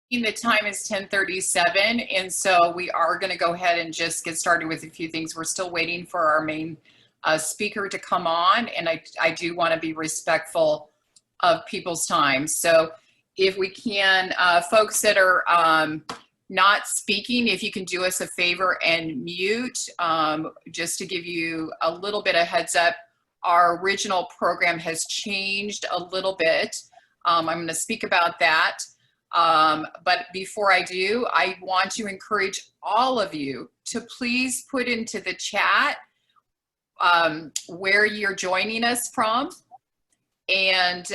The time is 10:37, and so we are going to go ahead and just get started with a few things. We're still waiting for our main speaker to come on, and I do want to be respectful of people's time. So if we can, folks that are not speaking, if you can do us a favor and mute, just to give you a little bit of heads up, our original program has changed a little bit. I'm going to speak about that. But before I do, I want to encourage all of you to please put into the chat where you're joining us from, and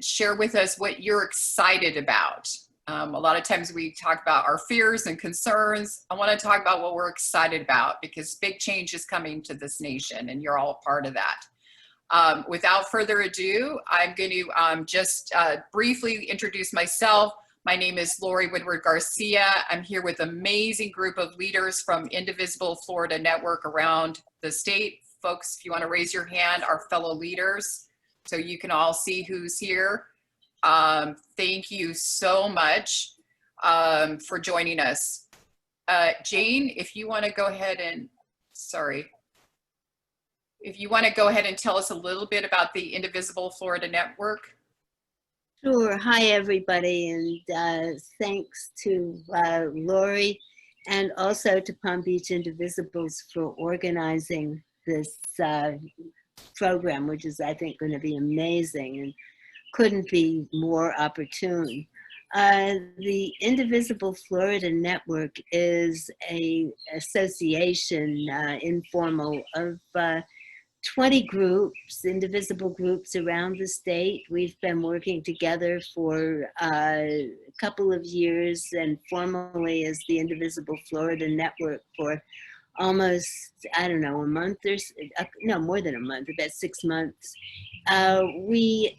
share with us what you're excited about. A lot of times we talk about our fears and concerns. I want to talk about what we're excited about, because big change is coming to this nation, and you're all a part of that. Without further ado, I'm going to just briefly introduce myself. My name is Lori Woodward Garcia. I'm here with an amazing group of leaders from Indivisible Florida Network around the state. Folks, if you want to raise your hand, our fellow leaders, so you can all see who's here. Thank you so much for joining us. Jane, if you want to go ahead and, if you want to go ahead and tell us a little bit about the Indivisible Florida Network. Sure. Hi, everybody, and thanks to Lori and also to Palm Beach Indivisibles for organizing this program, which is, I think, going to be amazing and couldn't be more opportune. The Indivisible Florida Network is an association, informal, of 20 groups, indivisible groups around the state. We've been working together for a couple of years, and formally as the Indivisible Florida Network for almost, I don't know, a month or no, more than a month, about 6 months. We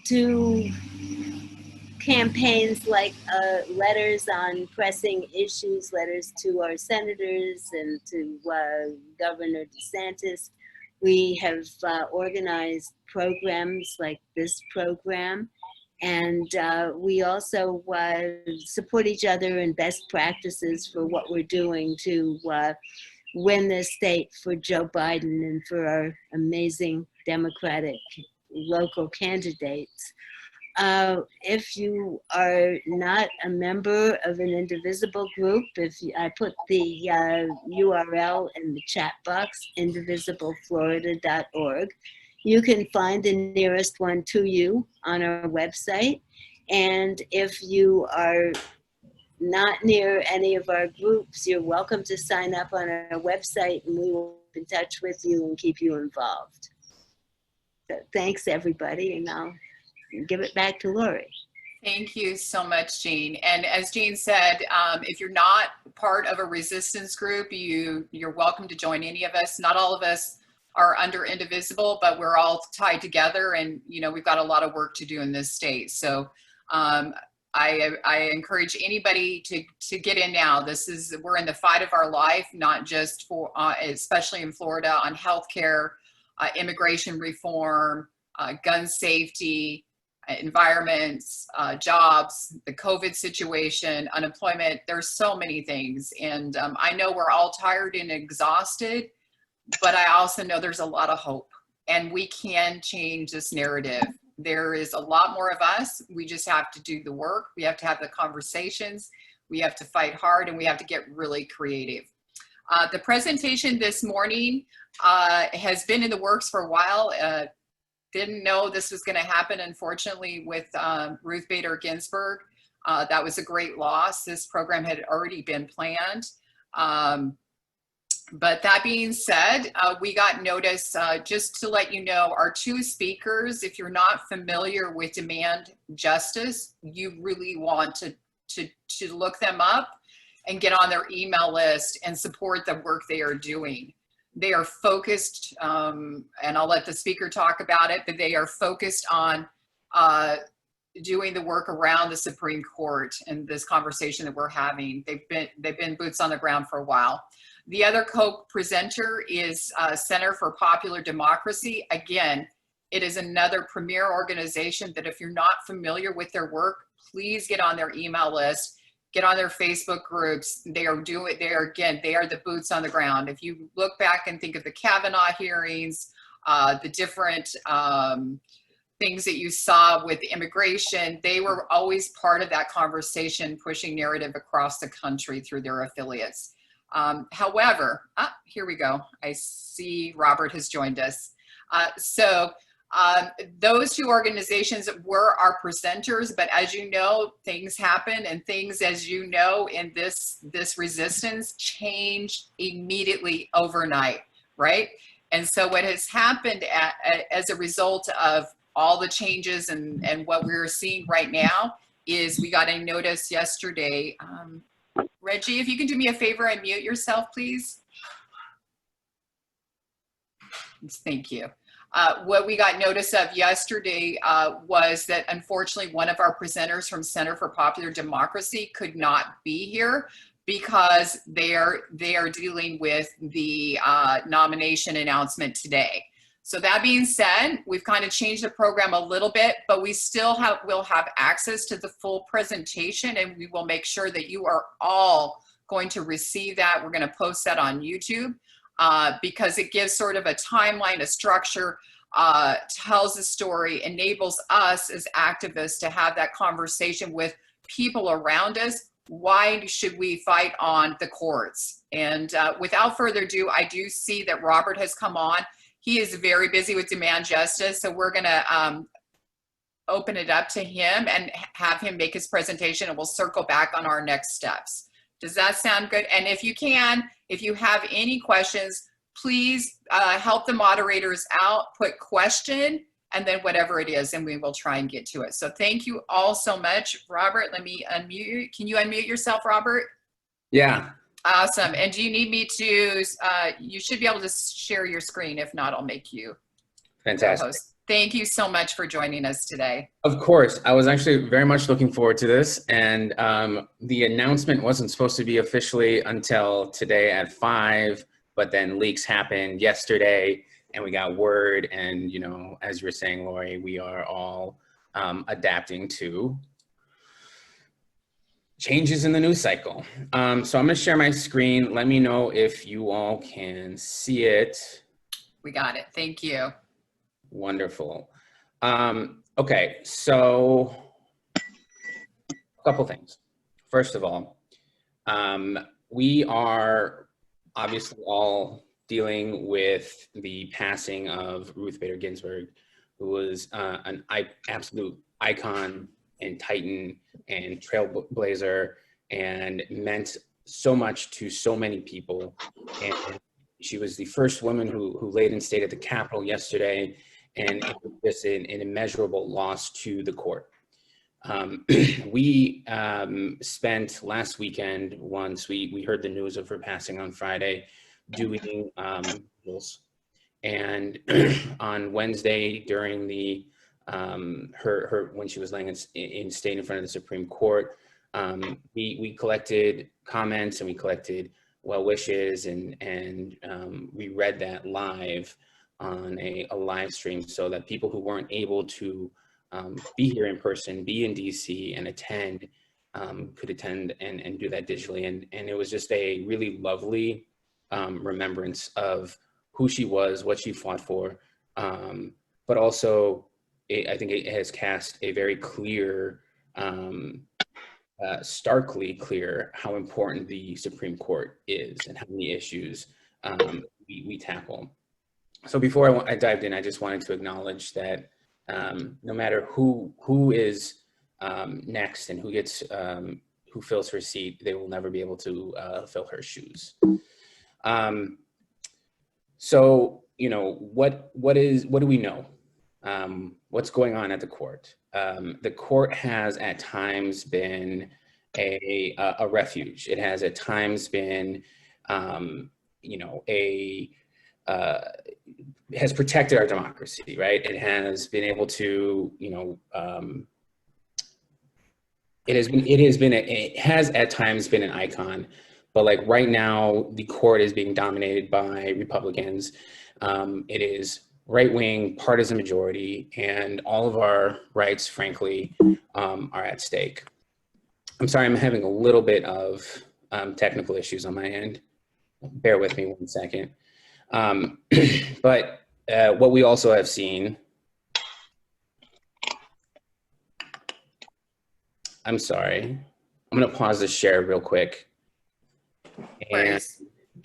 do campaigns like letters on pressing issues, letters to our senators and to Governor DeSantis. We have organized programs like this program, and we also support each other in best practices for what we're doing to win this state for Joe Biden and for our amazing Democratic local candidates. If you are not a member of an indivisible group, I put the URL in the chat box, indivisibleflorida.org. You can find the nearest one to you on our website. And if you are not near any of our groups, you're welcome to sign up on our website, and we will be in touch with you and keep you involved. So thanks, everybody, and I'll give it back to Lori. Thank you so much, Jane. And as Jane said, if you're not part of a resistance group, you're welcome to join any of us. Not all of us are under Indivisible, but we're all tied together, and we've got a lot of work to do in this state. So I encourage anybody to get in now. We're in the fight of our life, not just for, especially in Florida, on healthcare, immigration reform, gun safety, environments, jobs, the COVID situation, unemployment. There's so many things. And I know we're all tired and exhausted, but I also know there's a lot of hope, and we can change this narrative. There is a lot more of us. We just have to do the work. We have to have the conversations. We have to fight hard, and we have to get really creative. The presentation this morning has been in the works for a while. Didn't know this was going to happen, unfortunately, with Ruth Bader Ginsburg. That was a great loss. This program had already been planned. But that being said, we got notice, just to let you know, our two speakers, if you're not familiar with Demand Justice, you really want to look them up and get on their email list and support the work they are doing. They are focused, and I'll let the speaker talk about it, but they are focused on doing the work around the Supreme Court and this conversation that we're having. They've been boots on the ground for a while. The other co-presenter is Center for Popular Democracy. Again, It is another premier organization that if you're not familiar with their work, please get on their email list, get on their Facebook groups. They are the boots on the ground. If you look back and think of the Kavanaugh hearings, the different things that you saw with immigration, they were always part of that conversation, pushing narrative across the country through their affiliates. However, here we go. I see Robert has joined us. Those two organizations were our presenters, but as you know, things happen, and things, as you know, in this resistance changed immediately overnight, right? And so what has happened as a result of all the changes and what we're seeing right now is we got a notice yesterday. Reggie, if you can do me a favor and mute yourself, please. Thank you. What we got notice of yesterday was that unfortunately one of our presenters from Center for Popular Democracy could not be here because they are dealing with the nomination announcement today. So that being said, we've kind of changed the program a little bit, but we still will have access to the full presentation, and we will make sure that you are all going to receive that. We're going to post that on YouTube because it gives sort of a timeline, a structure, tells the story, enables us as activists to have that conversation with people around us. Why should we fight on the courts? And without further ado, I do see that Robert has come on. He is very busy with demand justice, so we're going to open it up to him and have him make his presentation, and we'll circle back on our next steps. Does that sound good? And if you have any questions, please help the moderators out, put question, and then whatever it is, and we will try and get to it. So thank you all so much. Robert, let me unmute you. Can you unmute yourself, Robert? Yeah. Awesome. And do you need me to, you should be able to share your screen. If not, I'll make you Fantastic. co-host. Thank you so much for joining us today. Of course. I was actually very much looking forward to this. And the announcement wasn't supposed to be officially until today at 5, but then leaks happened yesterday and we got word. And, you know, as you were saying, Lori, we are all adapting to changes in the news cycle. So I'm going to share my screen. Let me know if you all can see it. We got it. Thank you. Wonderful. Okay, so a couple things. First of all, we are obviously all dealing with the passing of Ruth Bader Ginsburg, who was an absolute icon and titan and trailblazer and meant so much to so many people. And she was the first woman who laid in state at the Capitol yesterday, and it was just an immeasurable loss to the court. We spent last weekend, once we heard the news of her passing on Friday, doing and on Wednesday during the her when she was laying in state in front of the Supreme Court, we collected comments and we collected well wishes, and we read that live on a live stream so that people who weren't able to be here in person, be in DC and attend, could attend and do that digitally. And it was just a really lovely remembrance of who she was, what she fought for, but also I think it has cast a very clear, starkly clear how important the Supreme Court is and how many issues we tackle. So before I dived in, I just wanted to acknowledge that no matter who is next and who gets who fills her seat, they will never be able to fill her shoes. So you know what do we know? What's going on at the court? The court has at times been a refuge. It has at times been you know has protected our democracy, right? It has been able to, you know, it has at times been an icon, but like right now, the court is being dominated by Republicans. It is right-wing partisan majority, and all of our rights, frankly, are at stake. I'm sorry, I'm having a little bit of technical issues on my end. Bear with me one second. But what we also have seen, I'm sorry, I'm gonna pause the share real quick and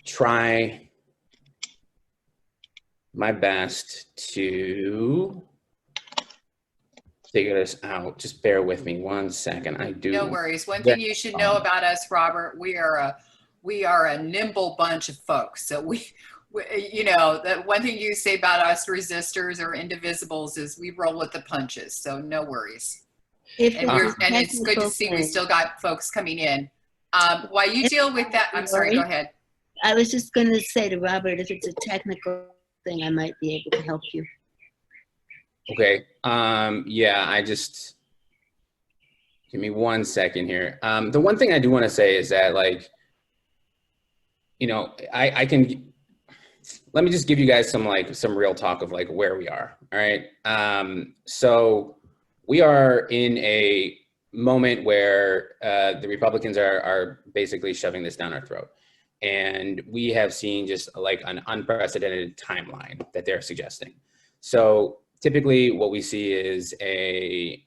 try my best to figure this out. Just bear with me one second. No worries. One thing you should know about us, Robert, we are a nimble bunch of folks. So we you know, the one thing you say about us resistors or indivisibles is we roll with the punches. So no worries. And it's good to see we still got folks coming in. While you deal with that, I'm sorry, go ahead. I was just going to say to Robert, if it's a technical thing, I might be able to help you. Okay. Yeah, give me one second here. The one thing I do want to say is that, like, you know, let me just give you guys some real talk of like where we are. All right. So we are in a moment where the Republicans are basically shoving this down our throat. And we have seen just like an unprecedented timeline that they're suggesting. So typically what we see is a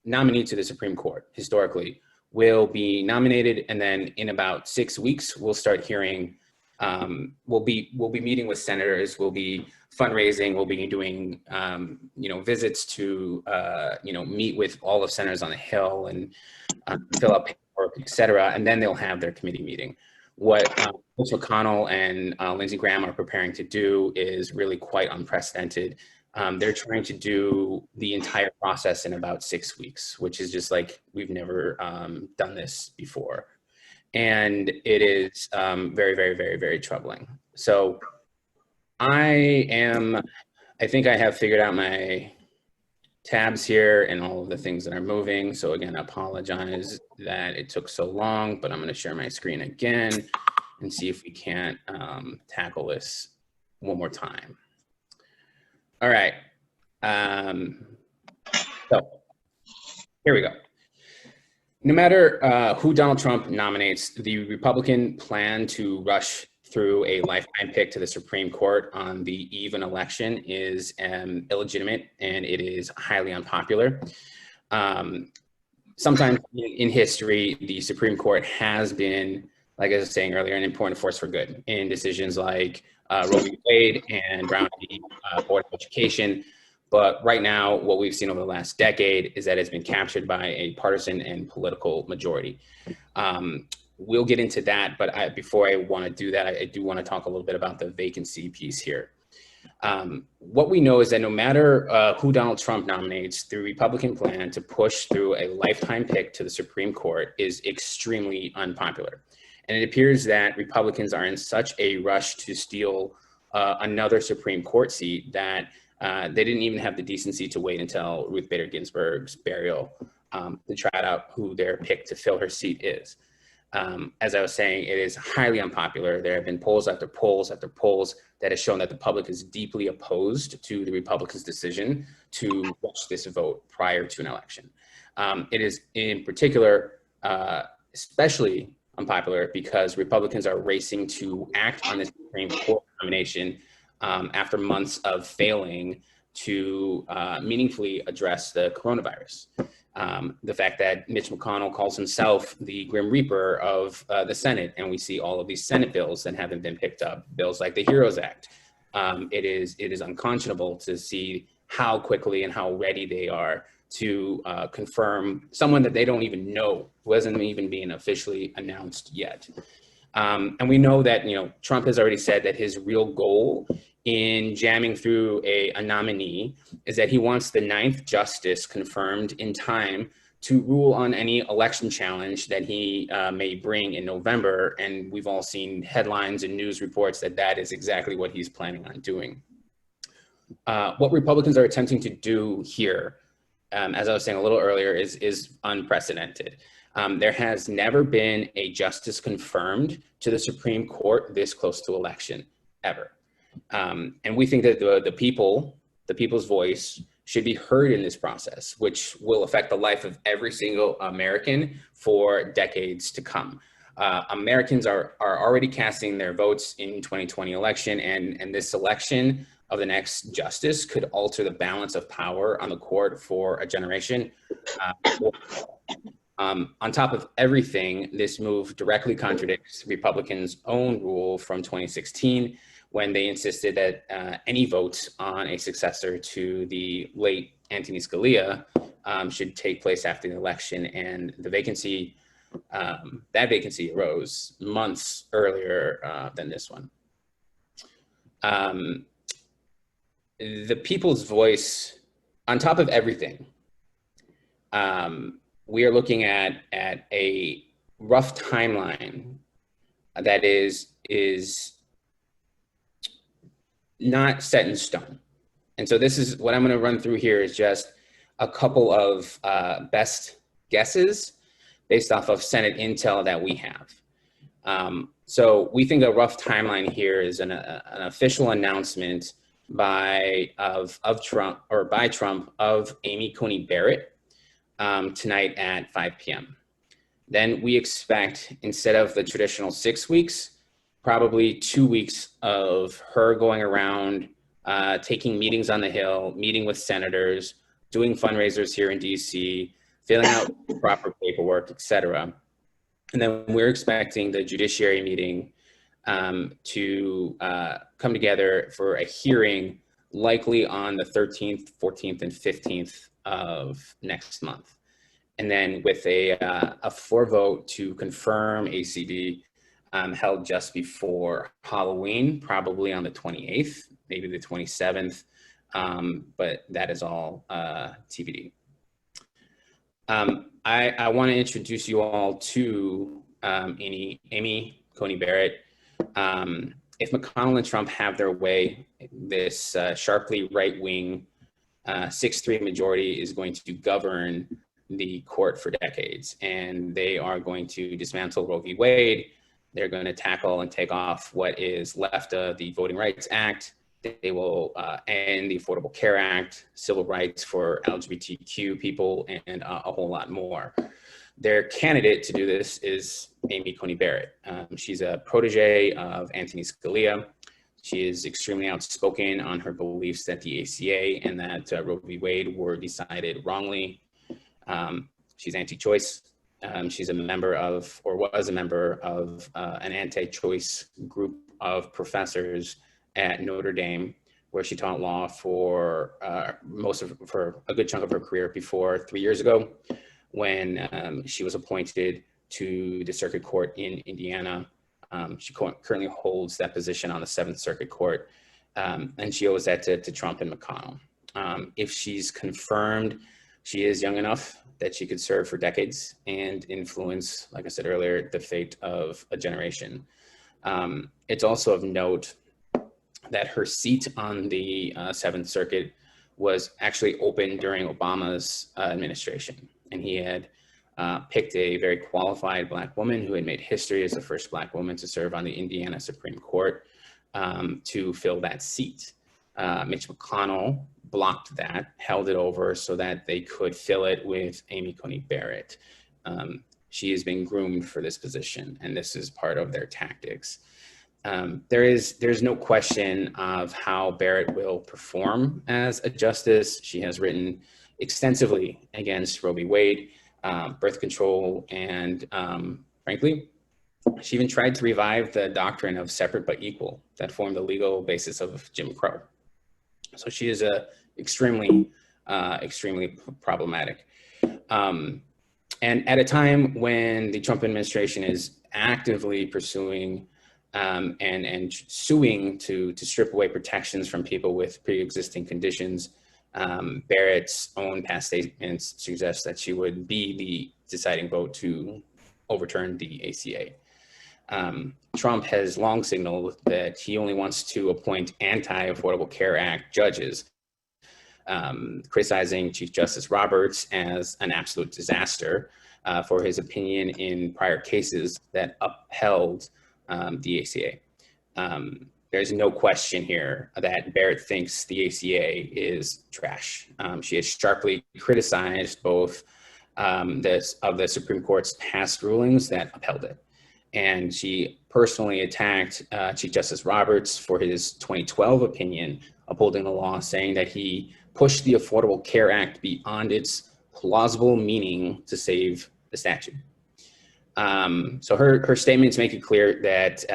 nominee to the Supreme Court historically will be nominated, and then in about 6 weeks, we'll start hearing, we'll be meeting with senators, we'll be fundraising, we'll be doing, you know, visits to, you know, meet with all of senators on the Hill and fill out paperwork, et cetera, and then they'll have their committee meeting. What Mitch McConnell and Lindsey Graham are preparing to do is really quite unprecedented. They're trying to do the entire process in about 6 weeks, which is just like, we've never done this before. And it is very, very, very, very troubling. So I think I have figured out my tabs here and all of the things that are moving. So again, I apologize that it took so long, but I'm going to share my screen again and see if we can't tackle this one more time. All right. So here we go. No matter who Donald Trump nominates, the Republican plan to rush through a lifetime pick to the Supreme Court on the eve of an election is illegitimate, and it is highly unpopular. Sometimes in history, the Supreme Court has been, like I was saying earlier, an important force for good in decisions like Roe v. Wade and Brown v. Board of Education. But right now, what we've seen over the last decade is that it's been captured by a partisan and political majority. We'll get into that, but before I want to do that, I do want to talk a little bit about the vacancy piece here. What we know is that no matter who Donald Trump nominates, the Republican plan to push through a lifetime pick to the Supreme Court is extremely unpopular. And it appears that Republicans are in such a rush to steal another Supreme Court seat that they didn't even have the decency to wait until Ruth Bader Ginsburg's burial to try out who their pick to fill her seat is. As I was saying, it is highly unpopular. There have been polls after polls after polls that have shown that the public is deeply opposed to the Republicans' decision to rush this vote prior to an election. It is in particular especially unpopular because Republicans are racing to act on this Supreme Court nomination after months of failing to meaningfully address the coronavirus. The fact that Mitch McConnell calls himself the Grim Reaper of the Senate, and we see all of these Senate bills that haven't been picked up, bills like the HEROES Act. It is unconscionable to see how quickly and how ready they are to confirm someone that they don't even know, who hasn't even been officially announced yet. And we know that, you know, Trump has already said that his real goal in jamming through a nominee is that he wants the 9th justice confirmed in time to rule on any election challenge that he may bring in November. And we've all seen headlines and news reports that that is exactly what he's planning on doing. What Republicans are attempting to do here, as I was saying a little earlier, is unprecedented. There has never been a justice confirmed to the Supreme Court this close to election, ever. And we think that the people's voice should be heard in this process, which will affect the life of every single American for decades to come. Americans are already casting their votes in 2020 election, and this selection of the next justice could alter the balance of power on the court for a generation. On top of everything, this move directly contradicts Republicans' own rule from 2016, when they insisted that any vote on a successor to the late Anthony Scalia should take place after the election, and the vacancy, that vacancy arose months earlier than this one. The people's voice, on top of everything, we are looking at a rough timeline that is not set in stone. And so this is what I'm going to run through here is just a couple of best guesses based off of Senate intel that we have. So we think a rough timeline here is an official announcement by Trump of Amy Coney Barrett tonight at 5 p.m. Then we expect, instead of the traditional 6 weeks, probably 2 weeks of her going around, taking meetings on the Hill, meeting with senators, doing fundraisers here in DC, filling out proper paperwork, et cetera. And then we're expecting the judiciary meeting to come together for a hearing, likely on the 13th, 14th, and 15th of next month. And then with a floor vote to confirm ACB held just before Halloween, probably on the 28th, maybe the 27th, but that is all TBD. I want to introduce you all to Amy Coney Barrett. If McConnell and Trump have their way, this sharply right-wing 6-3 majority is going to govern the court for decades, and they are going to dismantle Roe v. Wade. They're going to tackle and take off what is left of the Voting Rights Act. They will end the Affordable Care Act, civil rights for LGBTQ people, and a whole lot more. Their candidate to do this is Amy Coney Barrett. She's a protege of Anthony Scalia. She is extremely outspoken on her beliefs that the ACA and that Roe v. Wade were decided wrongly. She's anti-choice. She's a member of, or was a member of, an anti-choice group of professors at Notre Dame, where she taught law for a good chunk of her career before 3 years ago, when she was appointed to the circuit court in Indiana. She currently holds that position on the 7th Circuit Court, and she owes that to Trump and McConnell. If she's confirmed, she is young enough that she could serve for decades and influence, like I said earlier, the fate of a generation. It's also of note that her seat on the 7th Circuit was actually open during Obama's administration. And he had picked a very qualified Black woman who had made history as the first Black woman to serve on the Indiana Supreme Court to fill that seat. Mitch McConnell blocked that, held it over so that they could fill it with Amy Coney Barrett. She has been groomed for this position, and this is part of their tactics. There's no question of how Barrett will perform as a justice. She has written extensively against Roe v. Wade, birth control, and frankly, she even tried to revive the doctrine of separate but equal that formed the legal basis of Jim Crow. So she is extremely problematic. And at a time when the Trump administration is actively pursuing and suing to strip away protections from people with pre-existing conditions, Barrett's own past statements suggest that she would be the deciding vote to overturn the ACA. Trump has long signaled that he only wants to appoint anti-Affordable Care Act judges, criticizing Chief Justice Roberts as an absolute disaster for his opinion in prior cases that upheld the ACA. there's no question here that Barrett thinks the ACA is trash. She has sharply criticized both the Supreme Court's past rulings that upheld it. And she personally attacked Chief Justice Roberts for his 2012 opinion upholding the law, saying that he pushed the Affordable Care Act beyond its plausible meaning to save the statute. So her statements make it clear that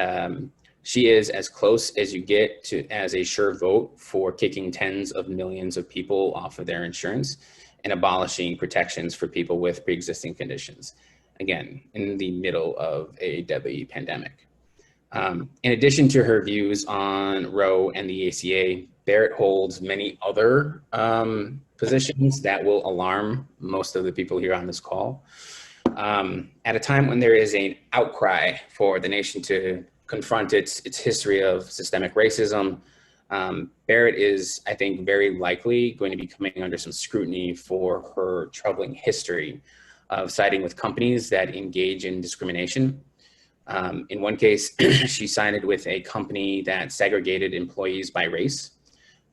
she is as close as you get to as a sure vote for kicking tens of millions of people off of their insurance and abolishing protections for people with pre-existing conditions. Again, in the middle of a deadly pandemic. In addition to her views on Roe and the ACA, Barrett holds many other positions that will alarm most of the people here on this call. At a time when there is an outcry for the nation to confront its history of systemic racism, Barrett is, I think, very likely going to be coming under some scrutiny for her troubling history of siding with companies that engage in discrimination. In one case, she sided with a company that segregated employees by race.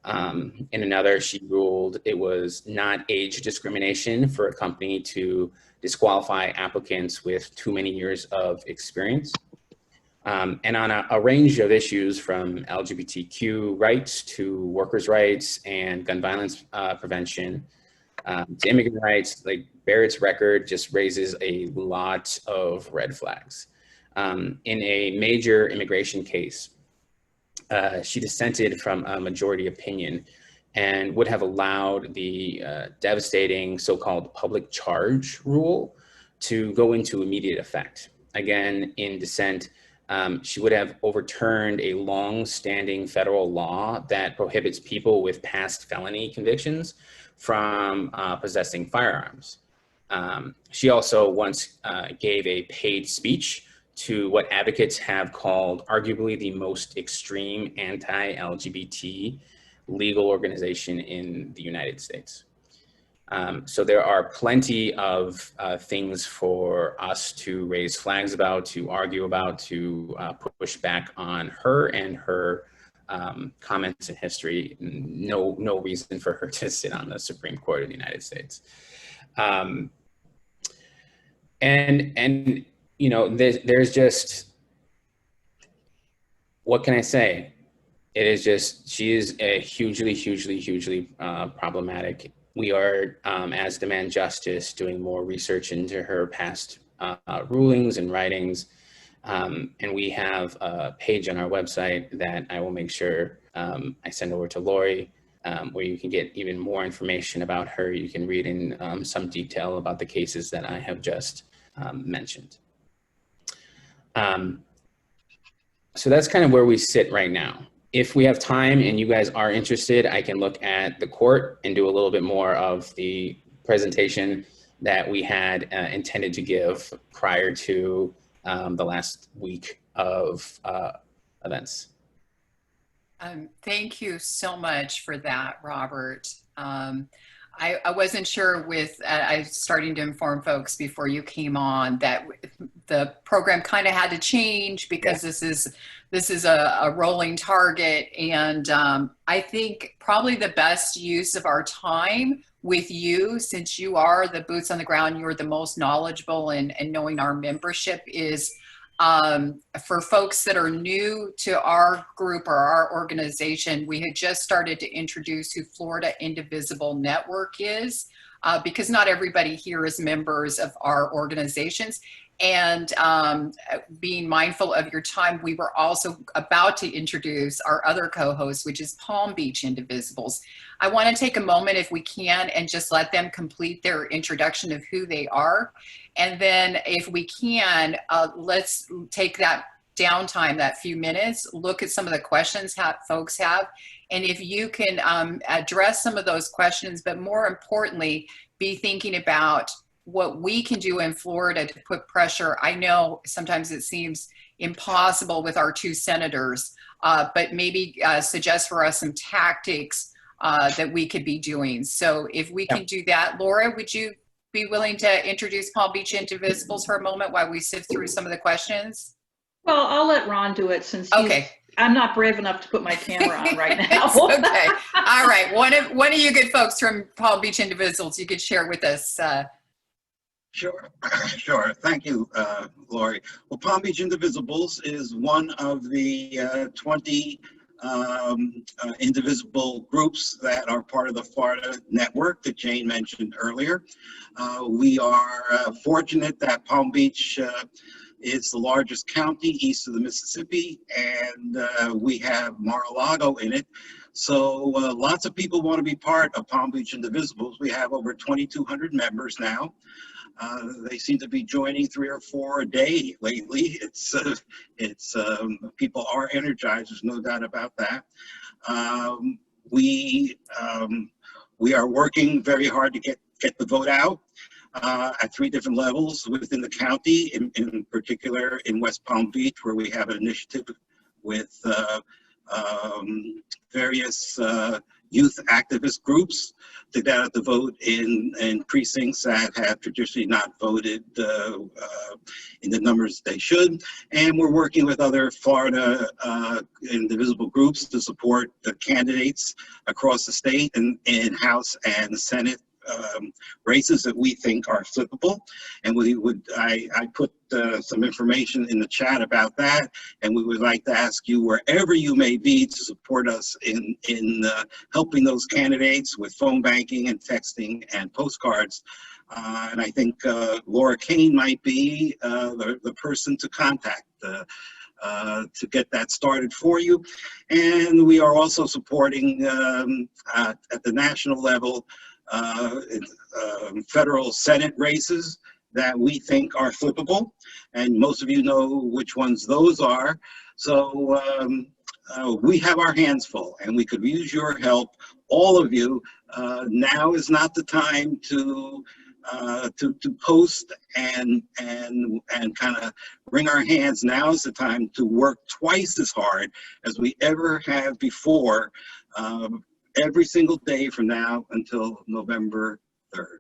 In another, she ruled it was not age discrimination for a company to disqualify applicants with too many years of experience. And on a range of issues from LGBTQ rights to workers' rights and gun violence prevention to immigrant rights, like Barrett's record just raises a lot of red flags. In a major immigration case, she dissented from a majority opinion and would have allowed the devastating so-called public charge rule to go into immediate effect. Again, in dissent, she would have overturned a long-standing federal law that prohibits people with past felony convictions from possessing firearms. She also once gave a paid speech to what advocates have called arguably the most extreme anti-LGBT legal organization in the United States. So there are plenty of things for us to raise flags about, to argue about, to push back on her and her comments in history. No reason for her to sit on the Supreme Court of the United States. And you know, there's just, what can I say? It is just, she is a hugely problematic. We are, as Demand Justice, doing more research into her past rulings and writings. And we have a page on our website that I will make sure I send over to Lori, where you can get even more information about her. You can read in some detail about the cases that I have just mentioned. So that's kind of where we sit right now. If we have time and you guys are interested, I can look at the court and do a little bit more of the presentation that we had intended to give prior to the last week of events. Thank you so much for that, Robert. I wasn't sure with, I was starting to inform folks before you came on that the program kind of had to change because this is a rolling target. And I think probably the best use of our time with you, since you are the boots on the ground, you're the most knowledgeable and knowing our membership, is for folks that are new to our group or our organization. We had just started to introduce who Florida Indivisible Network is, because not everybody here is members of our organizations. And being mindful of your time, we were also about to introduce our other co-host, which is Palm Beach Indivisibles. I want to take a moment, if we can, and just let them complete their introduction of who they are. And then if we can, let's take that downtime, that few minutes, look at some of the questions folks have. And if you can address some of those questions, but more importantly, be thinking about what we can do in Florida to put pressure. I know sometimes it seems impossible with our two senators, but maybe suggest for us some tactics that we could be doing. So if we can do that, Laura, would you be willing to introduce Palm Beach Indivisibles for a moment while we sift through some of the questions? Well, I'll let Ron do it since Okay. I'm not brave enough to put my camera on right now. It's okay. All right. One of you good folks from Palm Beach Indivisibles, you could share with us. Sure, sure. Thank you, Lori. Well, Palm Beach Indivisibles is one of the 20 indivisible groups that are part of the Florida network that Jane mentioned earlier. We are fortunate that Palm Beach is the largest county east of the Mississippi, and we have Mar-a-Lago in it. So lots of people want to be part of Palm Beach Indivisibles. We have over 2,200 members now. They seem to be joining 3 or 4 a day lately. People are energized. There's no doubt about that. We are working very hard to get the vote out at 3 different levels within the county. In particular, in West Palm Beach, where we have an initiative with various youth activist groups to get out the vote in precincts that have traditionally not voted in the numbers they should. And we're working with other Florida indivisible groups to support the candidates across the state and in House and Senate races that we think are flippable. And I put some information in the chat about that, and we would like to ask you, wherever you may be, to support us in helping those candidates with phone banking and texting and postcards. And I think Laura Kane might be the person to contact to get that started for you. And we are also supporting at the national level federal Senate races that we think are flippable, and most of you know which ones those are. So we have our hands full, and we could use your help, all of you. Now is not the time to post and kind of wring our hands. Now is the time to work twice as hard as we ever have before, every single day from now until November 3rd.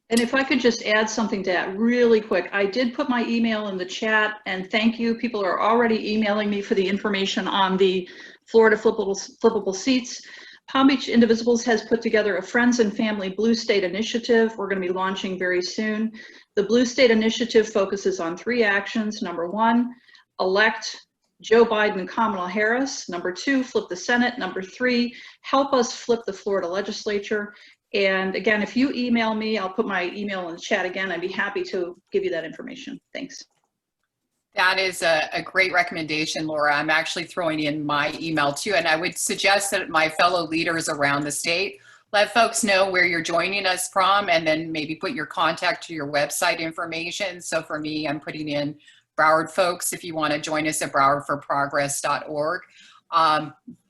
And if I could just add something to that really quick, I did put my email in the chat, and thank you. People are already emailing me for the information on the Florida flippable seats. Palm Beach Indivisibles has put together a Friends and Family Blue State Initiative. We're going to be launching very soon. The Blue State Initiative focuses on 3 actions. Number 1, elect Joe Biden and Kamala Harris. Number 2, flip the Senate. Number 3, help us flip the Florida legislature. And again, if you email me, I'll put my email in the chat again. I'd be happy to give you that information. Thanks. That is a great recommendation, Laura. I'm actually throwing in my email too. And I would suggest that my fellow leaders around the state, let folks know where you're joining us from, and then maybe put your contact to your website information. So for me, I'm putting in Broward folks, if you want to join us at browardforprogress.org.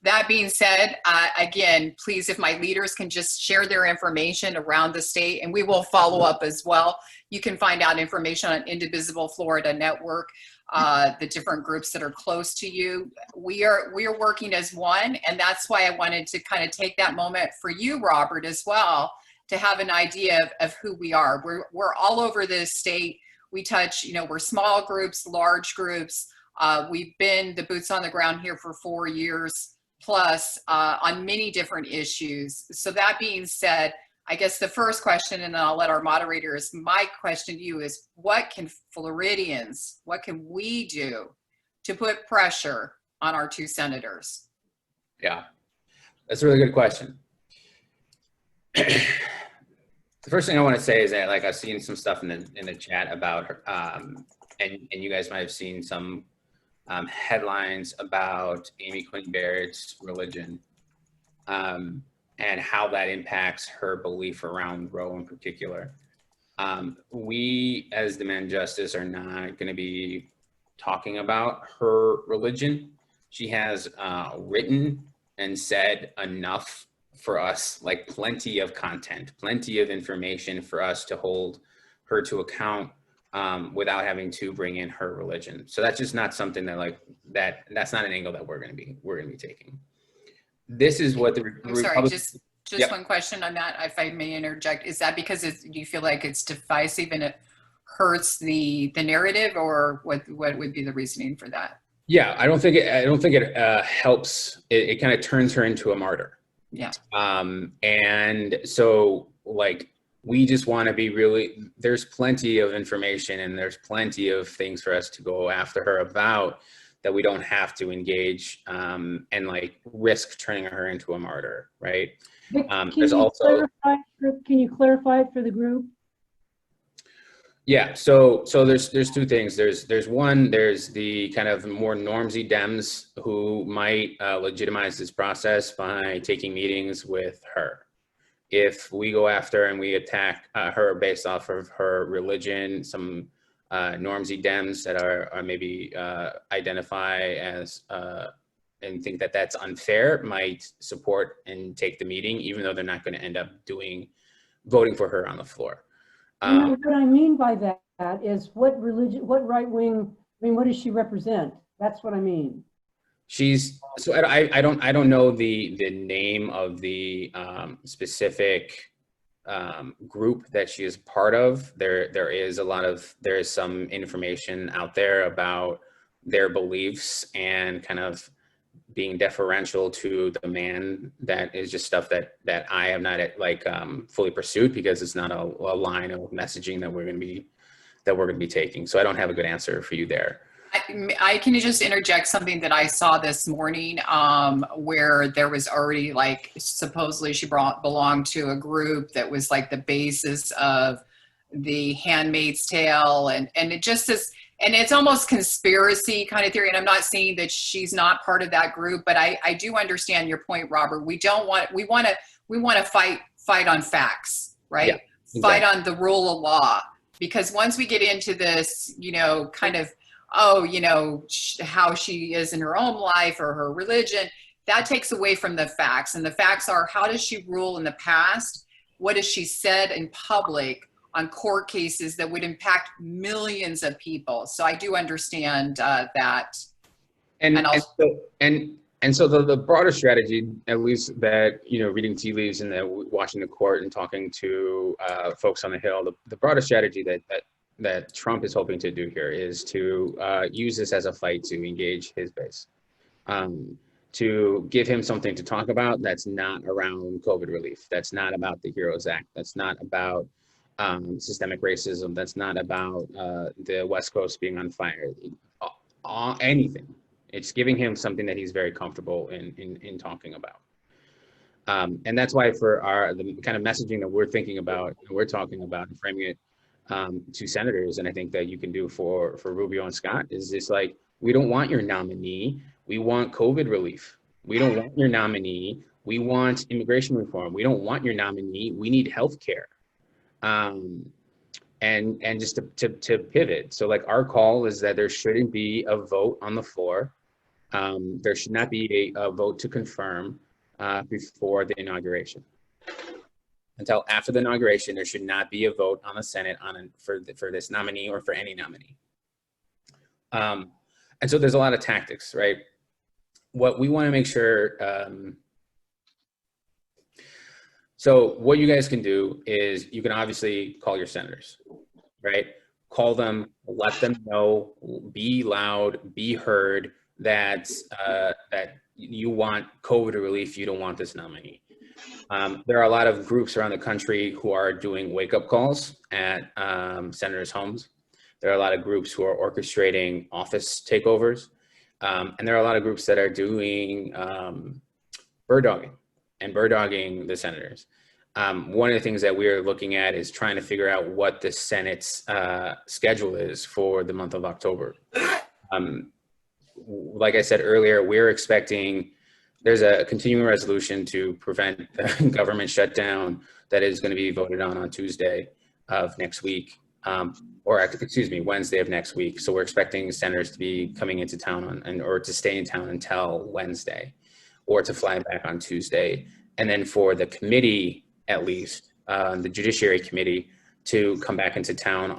That being said, again, please, if my leaders can just share their information around the state, and we will follow up as well. You can find out information on Indivisible Florida Network, the different groups that are close to you. We are working as one, and that's why I wanted to kind of take that moment for you, Robert, as well, to have an idea of who we are. We're all over this state. We touch, we're small groups, large groups. We've been the boots on the ground here for 4 years plus on many different issues. So that being said, I guess the first question, and then I'll let our moderators, my question to you is, what can Floridians, what can we do to put pressure on our 2 senators? Yeah, that's a really good question. The first thing I want to say is that, like, I've seen some stuff in the chat about her, and you guys might have seen some headlines about Amy Coney Barrett's religion, and how that impacts her belief around Roe in particular. We, as Demand Justice, are not going to be talking about her religion. She has written and said enough for us, like plenty of content, plenty of information for us to hold her to account without having to bring in her religion. So that's just not something that that's not an angle that we're going to be taking. This is what the I'm sorry, just Yep. One question on that, if I may interject. Is that because do you feel like it's divisive and it hurts the narrative, or what would be the reasoning for that? Yeah, I don't think it helps. It kind of turns her into a martyr. Yeah. And so like, we just want to be really, there's plenty of information and there's plenty of things for us to go after her about, that we don't have to engage and like risk turning her into a martyr, right? There's also, can you clarify it for the group? yeah, so there's two things. There's the kind of more normsy Dems who might legitimize this process by taking meetings with her. If we go after and we attack her based off of her religion, some normsy Dems that are maybe identify as and think that that's unfair might support and take the meeting, even though they're not going to end up voting for her on the floor. What I mean by that is what religion, what right wing, I mean, what does she represent? That's what I mean. So I don't know the name of the specific group that she is part of. There is some information out there about their beliefs and kind of being deferential to the man. That is just stuff that I have not fully pursued, because it's not a line of messaging that we're going to be taking. So I don't have a good answer for you there. I can just interject something that I saw this morning, where there was already supposedly she belonged to a group that was like the basis of the Handmaid's Tale, and it just is, and it's almost conspiracy kind of theory. And I'm not saying that she's not part of that group, but I do understand your point, Robert. We want to fight on facts, right? Yeah, exactly. Fight on the rule of law, because once we get into this, kind of, how she is in her own life or her religion, that takes away from the facts. And the facts are, how does she rule in the past? What has she said in public on court cases that would impact millions of people? So I do understand that. And so the broader strategy, at least that, reading tea leaves and watching the court and talking to folks on the Hill, the broader strategy that Trump is hoping to do here is to use this as a fight to engage his base, to give him something to talk about that's not around COVID relief, that's not about the HEROES Act, that's not about systemic racism, that's not about the West Coast being on fire, anything. It's giving him something that he's very comfortable in talking about. And that's why for the kind of messaging that we're thinking about, and we're talking about and framing it to senators, and I think that you can do for Rubio and Scott, is just like, we don't want your nominee, we want COVID relief. We don't want your nominee, we want immigration reform. We don't want your nominee, we need health care. And just to pivot, so like, our call is that there shouldn't be a vote on the floor. There should not be a vote to confirm before the inauguration. Until after the inauguration, there should not be a vote on the Senate for this nominee or for any nominee. And so there's a lot of tactics, right? What we want to make sure, so what you guys can do is you can obviously call your senators, right? Call them, let them know, be loud, be heard that you want COVID relief, you don't want this nominee. There are a lot of groups around the country who are doing wake-up calls at senators' homes. There are a lot of groups who are orchestrating office takeovers. And there are a lot of groups that are doing bird dogging the senators. One of the things that we are looking at is trying to figure out what the Senate's schedule is for the month of October. Like I said earlier, we're expecting, there's a continuing resolution to prevent the government shutdown that is going to be voted on Tuesday of next week, Wednesday of next week. So we're expecting senators to be coming into town or to stay in town until Wednesday, or to fly back on Tuesday. And then for the committee, at least, the Judiciary Committee, to come back into town,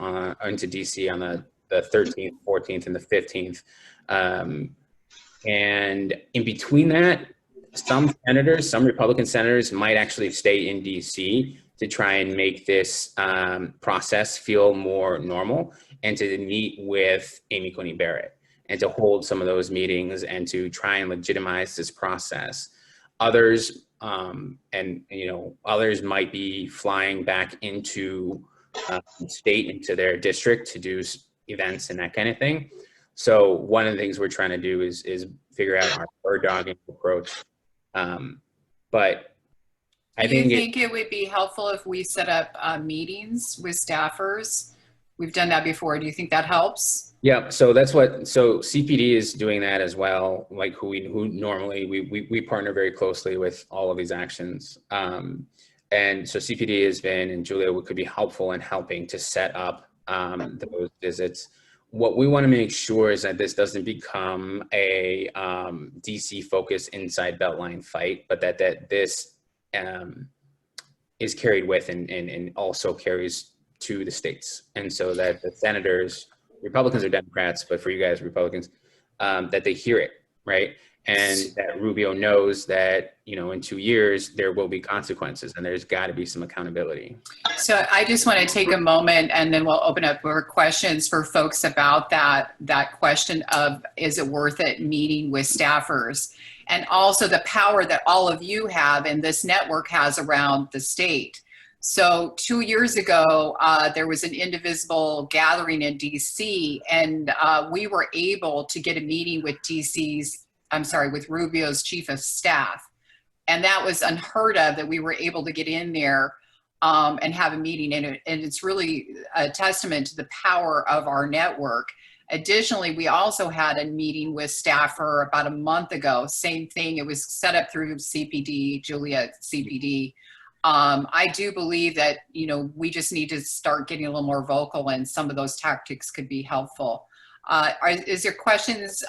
into DC on the 13th, 14th, and the 15th. And in between that, some Republican senators might actually stay in DC to try and make this process feel more normal, and to meet with Amy Coney Barrett and to hold some of those meetings and to try and legitimize this process. Others, others might be flying back into state, into their district to do events and that kind of thing. So one of the things we're trying to do is figure out our bird dogging approach. But I Do you think think it would be helpful if we set up meetings with staffers? We've done that before. Do you think that helps? Yeah, so CPD is doing that as well. Like who normally we partner very closely with all of these actions. And so CPD has been, and Julia could be helpful in helping to set up those visits. What we want to make sure is that this doesn't become a DC focused inside Beltline fight, but that this is carried with and also carries to the states. And so that the senators, Republicans or Democrats, but for you guys, Republicans, that they hear it, right? And that Rubio knows that, in 2 years, there will be consequences and there's got to be some accountability. So I just want to take a moment and then we'll open up for questions for folks about that question of, is it worth it meeting with staffers? And also the power that all of you have and this network has around the state. So 2 years ago, there was an Indivisible gathering in DC, and we were able to get a meeting with with Rubio's chief of staff. And that was unheard of, that we were able to get in there and have a meeting. And it's really a testament to the power of our network. Additionally, we also had a meeting with staffer about a month ago. Same thing, it was set up through CPD, Julia CPD. I do believe that, we just need to start getting a little more vocal, and some of those tactics could be helpful. Is there questions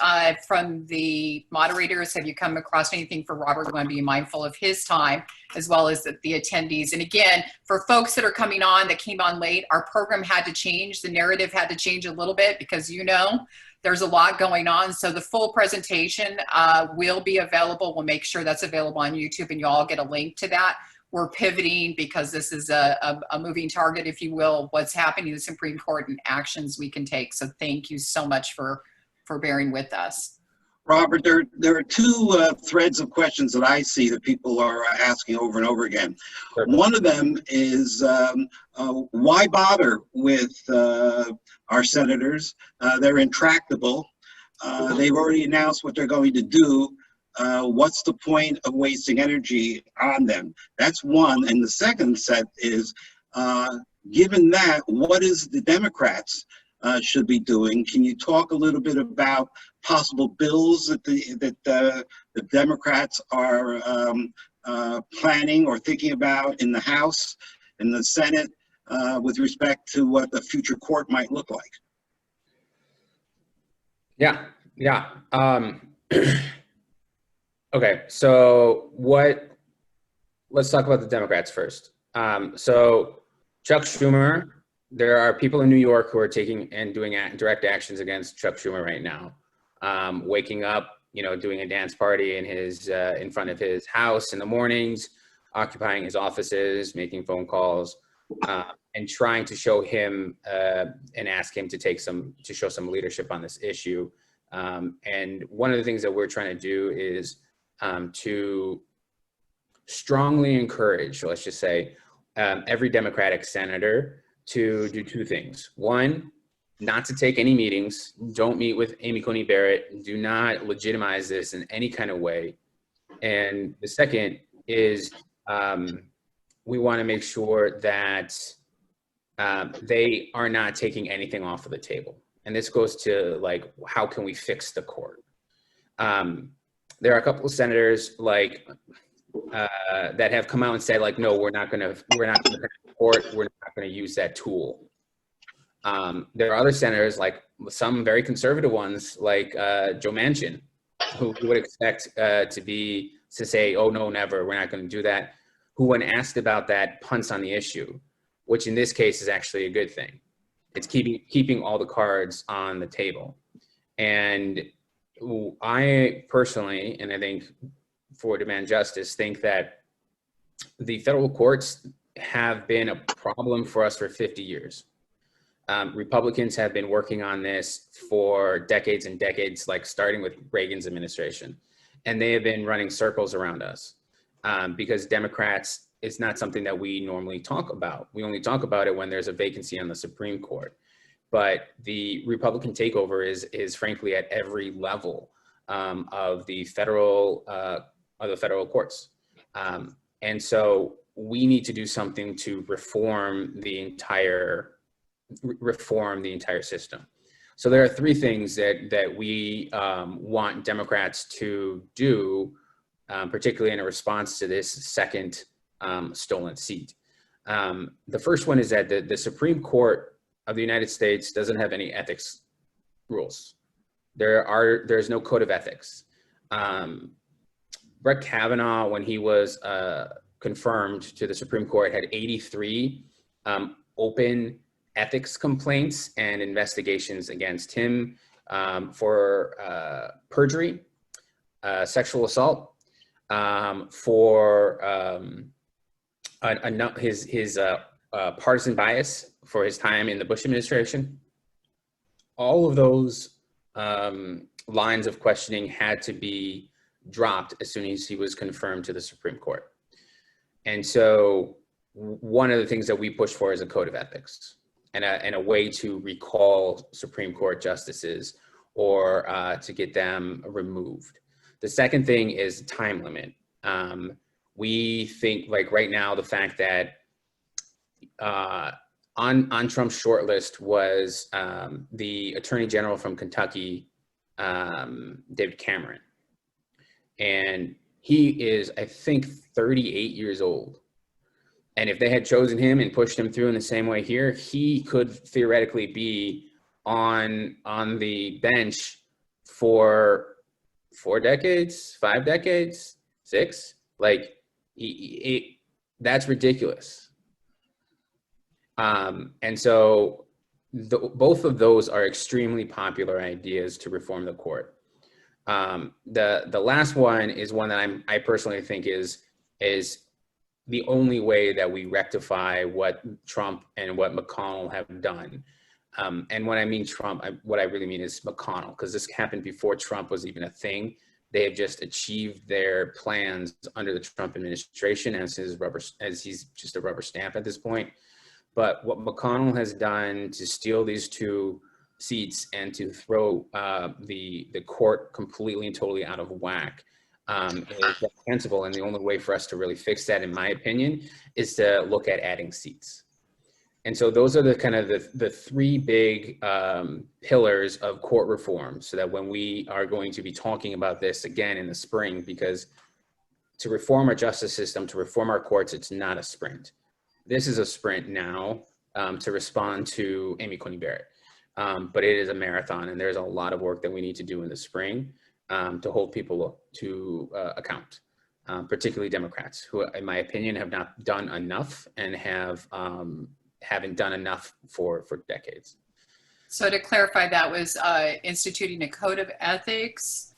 from the moderators? Have you come across anything for Robert? We want to be mindful of his time as well as the attendees. And again, for folks that are coming on, that came on late, our program had to change. The narrative had to change a little bit because, there's a lot going on. So the full presentation will be available. We'll make sure that's available on YouTube and you all get a link to that. We're pivoting because this is a moving target, if you will, what's happening in the Supreme Court and actions we can take. So thank you so much for bearing with us. Robert, there are two threads of questions that I see that people are asking over and over again. Sure. One of them is why bother with our senators? They're intractable. They've already announced what they're going to do. What's the point of wasting energy on them? That's one. And the second set is, given that, what is the Democrats should be doing? Can you talk a little bit about possible bills that the Democrats are planning or thinking about in the House and the Senate with respect to what the future court might look like? Yeah. Okay, so let's talk about the Democrats first. So Chuck Schumer, there are people in New York who are taking and doing direct actions against Chuck Schumer right now. Waking up, doing a dance party in front of his house in the mornings, occupying his offices, making phone calls, and trying to show him and ask him to show some leadership on this issue. And one of the things that we're trying to do is to strongly encourage, let's just say, every Democratic senator to do two things. One, not to take any meetings. Don't meet with Amy Coney Barrett. Do not legitimize this in any kind of way. And the second is we want to make sure that they are not taking anything off of the table. And this goes to how can we fix the court? There are a couple of senators that have come out and said no, we're not going to court. We're not going to use that tool. There are other senators, some very conservative ones, Joe Manchin, who would expect to say, oh no, never, we're not going to do that. Who, when asked about that, punts on the issue, which in this case is actually a good thing. It's keeping all the cards on the table. And I personally, and I think for Demand Justice, think that the federal courts have been a problem for us for 50 years. Republicans have been working on this for decades and decades, like starting with Reagan's administration. And they have been running circles around us because Democrats, it's not something that we normally talk about. We only talk about it when there's a vacancy on the Supreme Court. But the Republican takeover is frankly at every level of the federal courts. And so we need to do something to reform the entire system. So there are three things that we want Democrats to do, particularly in a response to this second stolen seat. The first one is that the Supreme Court of the United States doesn't have any ethics rules. There's no code of ethics. Brett Kavanaugh, when he was confirmed to the Supreme Court, had 83 open ethics complaints and investigations against him for perjury, sexual assault, for his partisan bias for his time in the Bush administration. All of those lines of questioning had to be dropped as soon as he was confirmed to the Supreme Court. And so one of the things that we push for is a code of ethics and a way to recall Supreme Court justices or to get them removed. The second thing is time limit. We think, like right now, the fact that on Trump's shortlist was the Attorney General from Kentucky, David Cameron. And he is, I think, 38 years old. And if they had chosen him and pushed him through in the same way here, he could theoretically be on the bench for 4 decades, 5 decades, 6. Like, that's ridiculous. And so both of those are extremely popular ideas to reform the court. The last one is one that I personally think is the only way that we rectify what Trump and what McConnell have done. And when I mean Trump, what I really mean is McConnell, because this happened before Trump was even a thing. They have just achieved their plans under the Trump administration as he's just a rubber stamp at this point. But what McConnell has done to steal these 2 seats and to throw the court completely and totally out of whack is reprehensible. And the only way for us to really fix that, in my opinion, is to look at adding seats. And so those are the kind of the 3 big pillars of court reform, so that when we are going to be talking about this again in the spring, because to reform our justice system, to reform our courts, it's not a sprint. This is a sprint now to respond to Amy Coney Barrett. But it is a marathon, and there's a lot of work that we need to do in the spring to hold people to account, particularly Democrats, who, in my opinion, have not done enough and haven't done enough for decades. So to clarify, that was instituting a code of ethics,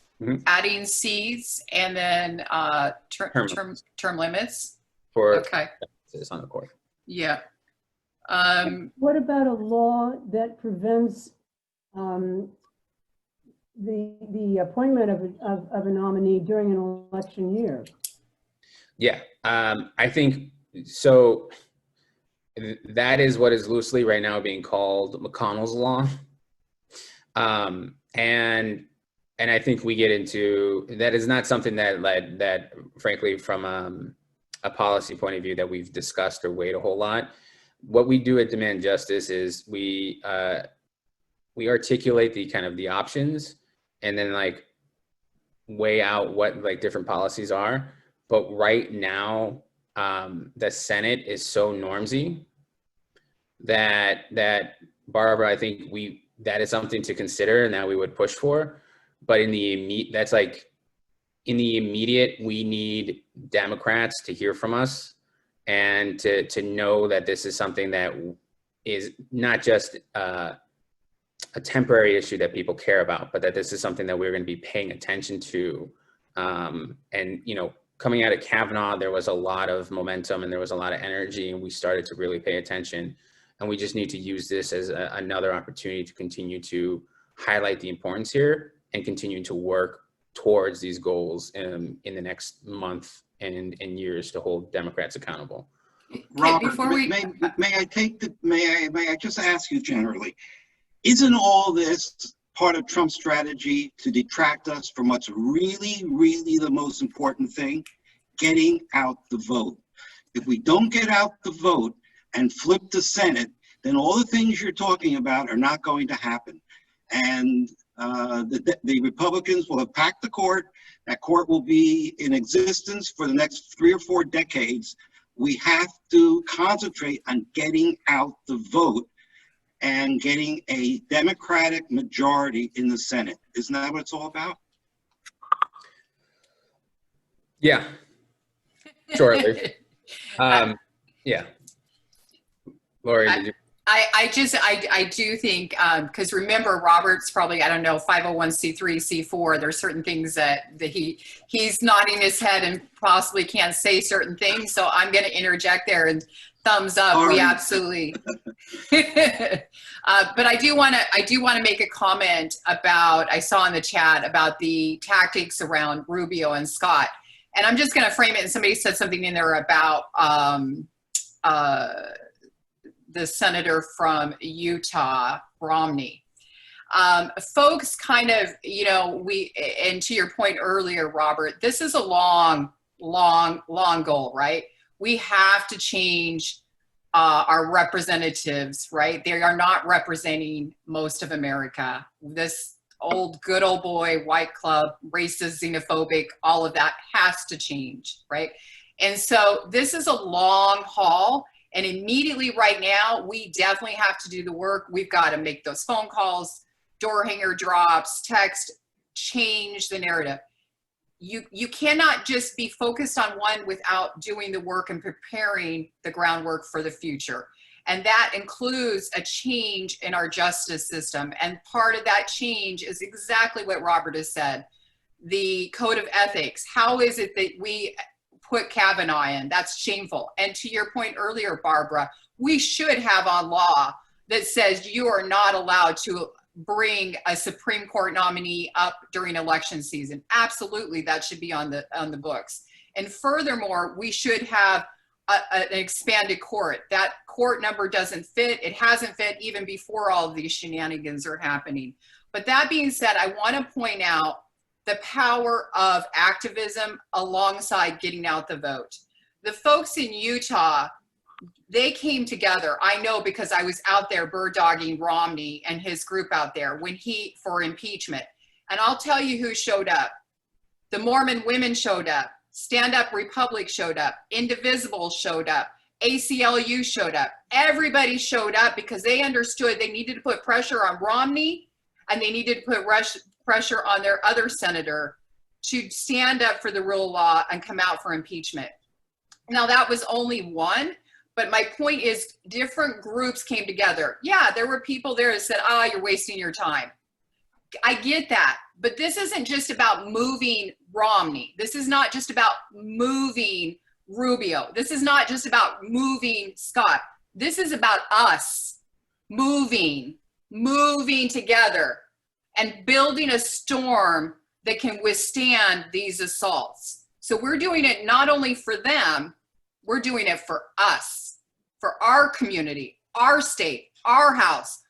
adding seats, and then term limits for okay. On the court. Yeah. What about a law that prevents the appointment of a nominee during an election year? Yeah, I think so. That is what is loosely right now being called McConnell's law, and I think we get into that is not something that frankly, from a policy point of view, that we've discussed or weighed a whole lot. What we do at Demand Justice is we articulate the kind of the options and then like weigh out what like different policies are. But right now, the Senate is so normsy that Barbara, I think that is something to consider and that we would push for. But in the immediate, we need Democrats to hear from us and to know that this is something that is not just a temporary issue that people care about, but that this is something that we're going to be paying attention to. And, you know, coming out of Kavanaugh, there was a lot of momentum and there was a lot of energy, and we started to really pay attention. And we just need to use this as another opportunity to continue to highlight the importance here and continue to work towards these goals in the next month and years to hold Democrats accountable. Robert, before we- may I just ask you generally, isn't all this part of Trump's strategy to detract us from what's really, really the most important thing? Getting out the vote. If we don't get out the vote and flip the Senate, then all the things you're talking about are not going to happen. And the Republicans will have packed the court. That court will be in existence for the next 3 or 4 decades. We have to concentrate on getting out the vote and getting a Democratic majority in the Senate. Isn't that what it's all about? Yeah, shortly. Yeah. Lori, did you? I do think, because remember, Robert's probably, I don't know, 501c3, C4, there's certain things that he's nodding his head and possibly can't say certain things. So I'm going to interject there and thumbs up. Sorry. We absolutely. But I do want to make a comment about, I saw in the chat about the tactics around Rubio and Scott. And I'm just going to frame it. And somebody said something in there about, the senator from Utah, Romney. Folks kind of, and to your point earlier, Robert, this is a long goal, right? We have to change our representatives, right? They are not representing most of America. This good old boy, white club, racist, xenophobic, all of that has to change, right? And so this is a long haul. And immediately right now, we definitely have to do the work. We've got to make those phone calls, door hanger drops, text, change the narrative. You cannot just be focused on one without doing the work and preparing the groundwork for the future. And that includes a change in our justice system. And part of that change is exactly what Robert has said. The code of ethics. How is it that we put Kavanaugh in? That's shameful. And to your point earlier, Barbara, we should have on law that says you are not allowed to bring a Supreme Court nominee up during election season. Absolutely, that should be on the books. And furthermore, we should have an expanded court. That court number doesn't fit. It hasn't fit even before all of these shenanigans are happening. But that being said, I want to point out the power of activism alongside getting out the vote. The folks in Utah, they came together. I know because I was out there bird dogging Romney and his group out there for impeachment. And I'll tell you who showed up. The Mormon women showed up. Stand Up Republic showed up. Indivisible showed up. ACLU showed up. Everybody showed up because they understood they needed to put pressure on Romney and they needed to put pressure on their other senator to stand up for the rule of law and come out for impeachment. Now, that was only one, but my point is different groups came together. Yeah, there were people there that said, you're wasting your time. I get that, but this isn't just about moving Romney. This is not just about moving Rubio. This is not just about moving Scott. This is about us moving together and building a storm that can withstand these assaults. So we're doing it not only for them, we're doing it for us, for our community, our state, our house.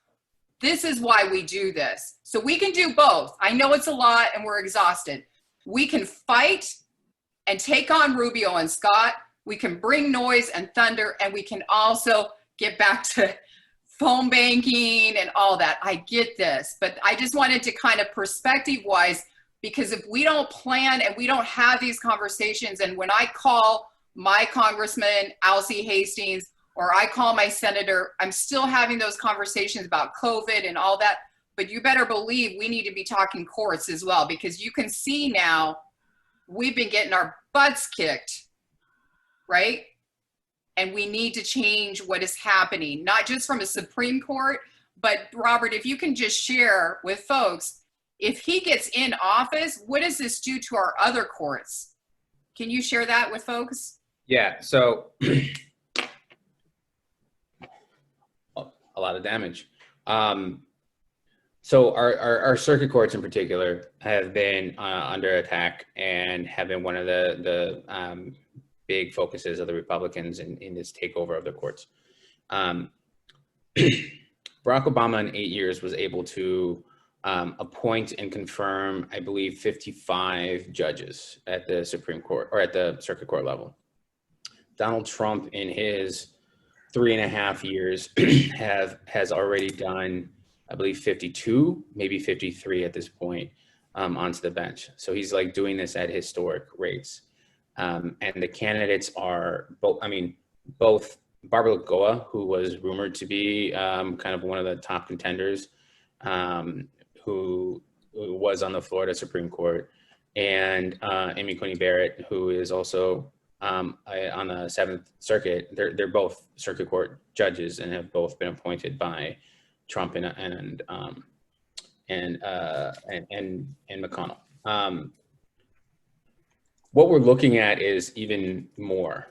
This is why we do this. So we can do both. I know it's a lot and we're exhausted. We can fight and take on Rubio and Scott. We can bring noise and thunder, and we can also get back to phone banking and all that. I get this, but I just wanted to kind of perspective-wise, because if we don't plan and we don't have these conversations, and when I call my Congressman, Alcee Hastings, or I call my senator, I'm still having those conversations about COVID and all that, but you better believe we need to be talking courts as well, because you can see now we've been getting our butts kicked, right? And we need to change what is happening, not just from a Supreme Court, but Robert, if you can just share with folks, if he gets in office, what does this do to our other courts? Can you share that with folks? Yeah, so a lot of damage. So our circuit courts in particular have been under attack and have been one of the big focuses of the Republicans in this takeover of the courts. Barack Obama in 8 years was able to appoint and confirm, I believe, 55 judges at the Supreme Court or at the circuit court level. Donald Trump in his 3.5 years has already done, I believe, 52, maybe 53 at this point onto the bench. So he's like doing this at historic rates. And the candidates are both Barbara Lagoa, who was rumored to be kind of one of the top contenders, who was on the Florida Supreme Court, and Amy Coney Barrett, who is also on the Seventh Circuit. They're both circuit court judges and have both been appointed by Trump and McConnell. What we're looking at is even more.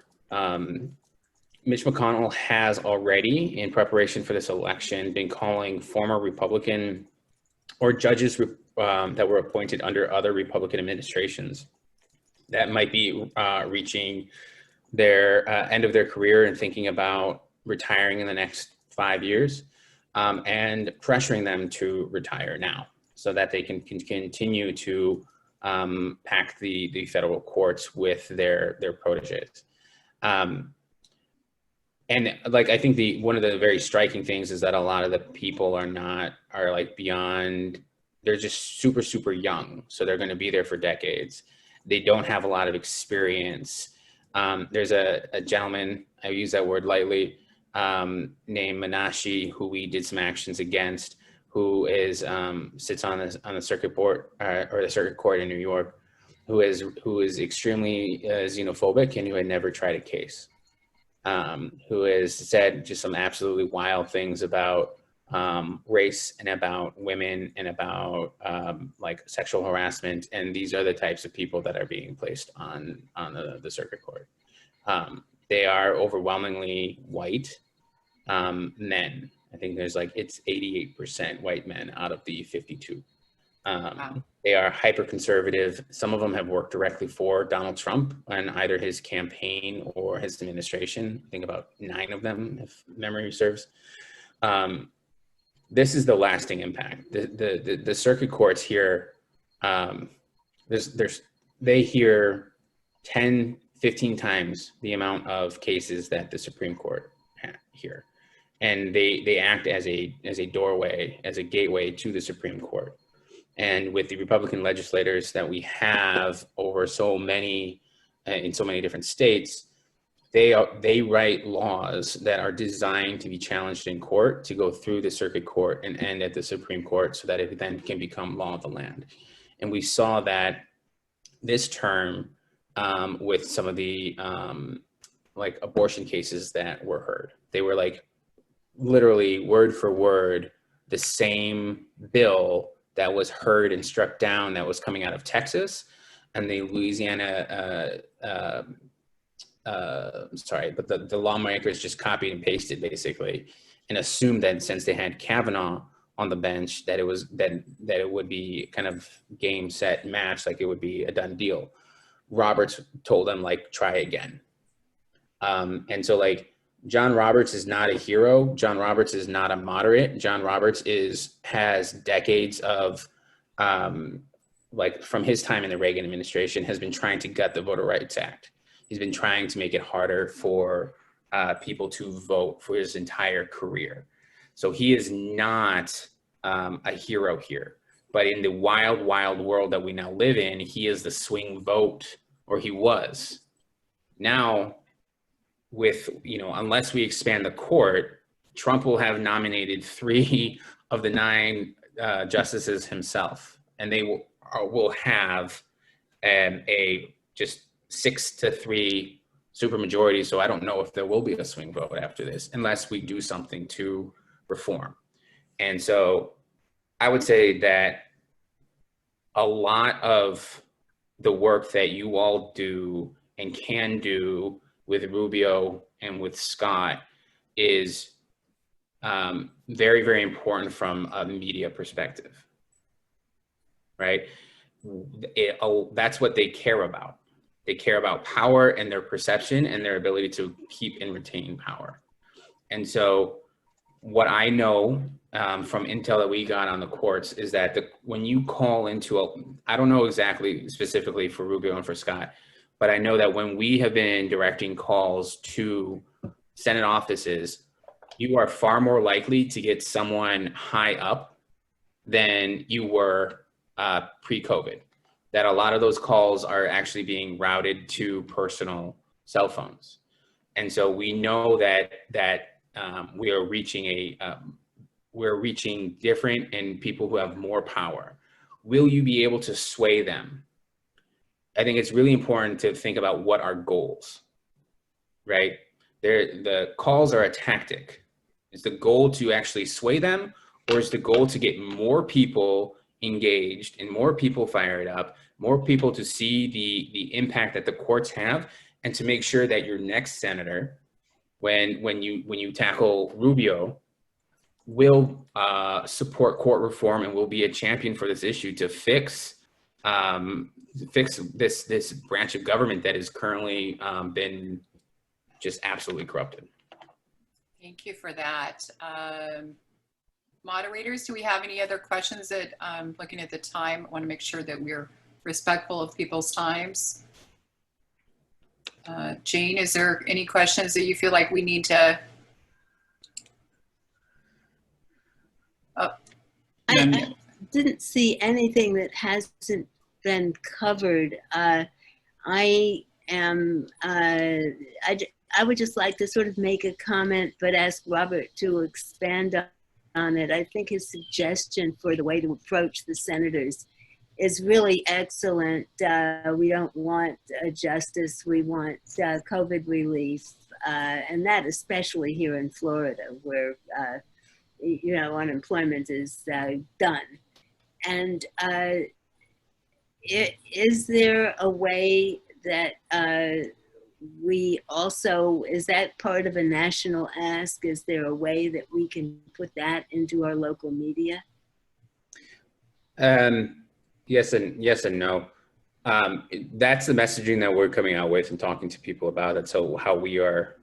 Mitch McConnell has already, in preparation for this election, been calling former Republican or judges that were appointed under other Republican administrations that might be reaching their end of their career and thinking about retiring in the next 5 years, and pressuring them to retire now so that they can continue to pack the federal courts with their proteges. And like, I think one of the very striking things is that a lot of the people are like beyond, they're just super, super young. So they're going to be there for decades. They don't have a lot of experience. There's a gentleman, I use that word lightly, named Menashe, who we did some actions against, who is sits on the circuit board or the circuit court in New York, who is extremely xenophobic and who had never tried a case. Who has said just some absolutely wild things about race and about women and about like sexual harassment. And these are the types of people that are being placed on the circuit court. They are overwhelmingly white men. I think there's it's 88% white men out of the 52. Wow. They are hyper conservative. Some of them have worked directly for Donald Trump on either his campaign or his administration. I think about 9 of them, if memory serves. This is the lasting impact. The circuit courts here, they hear 10, 15 times the amount of cases that the Supreme Court hear. And they act as a doorway, as a gateway to the Supreme Court. And with the Republican legislators that we have over so many, in so many different states, they write laws that are designed to be challenged in court, to go through the circuit court and end at the Supreme Court so that it then can become law of the land. And we saw that this term with some of the abortion cases that were heard. They were literally word for word the same bill that was heard and struck down that was coming out of Texas and the Louisiana, but the lawmakers just copied and pasted basically and assumed that since they had Kavanaugh on the bench that it would be kind of game, set, match, like it would be a done deal. Roberts told them try again. And so John Roberts is not a hero. John Roberts is not a moderate. John Roberts has decades of, from his time in the Reagan administration, has been trying to gut the Voter Rights Act. He's been trying to make it harder for people to vote for his entire career. So he is not a hero here. But in the wild, wild world that we now live in, he is the swing vote, or he was. Now, unless we expand the court, Trump will have nominated 3 of the 9 justices himself, and they will have a just 6-3 supermajority. So I don't know if there will be a swing vote after this, unless we do something to reform. And so I would say that a lot of the work that you all do and can do with Rubio and with Scott is very, very important from a media perspective, right? That's what they care about. They care about power and their perception and their ability to keep and retain power. And so what I know from intel that we got on the courts is that when you call into I don't know exactly specifically for Rubio and for Scott, but I know that when we have been directing calls to Senate offices, you are far more likely to get someone high up than you were pre-COVID. That a lot of those calls are actually being routed to personal cell phones. And so we know that we are reaching we're reaching different and people who have more power. Will you be able to sway them? I think it's really important to think about what our goals, right? The calls are a tactic. Is the goal to actually sway them, or is the goal to get more people engaged and more people fired up, more people to see the impact that the courts have, and to make sure that your next senator, when you tackle Rubio, will support court reform and will be a champion for this issue to fix this branch of government that has currently been just absolutely corrupted. Thank you for that. Moderators, do we have any other questions that, looking at the time, I want to make sure that we're respectful of people's times. Jane, is there any questions that you feel like we need to? I didn't see anything that hasn't been covered. I would just like to sort of make a comment, but ask Robert to expand on it. I think his suggestion for the way to approach the senators is really excellent. We don't want justice, we want COVID relief, and that especially here in Florida, where unemployment is done. And is there a way that we also, is that part of a national ask? Is there a way that we can put that into our local media? Yes and no. That's the messaging that we're coming out with and talking to people about it. So how we are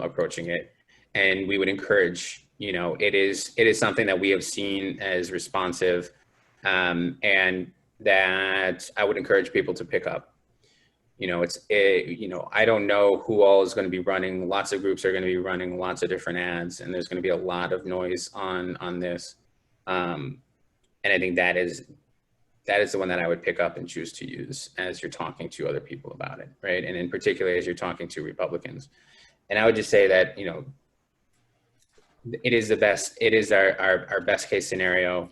approaching it, and we would encourage, it is something that we have seen as responsive, and that I would encourage people to pick up. I don't know who all is going to be running. Lots of groups are going to be running lots of different ads, and there's going to be a lot of noise on this. And I think that is the one that I would pick up and choose to use as you're talking to other people about it, right? And in particular, as you're talking to Republicans. And I would just say that, it is the best, it is our best case scenario.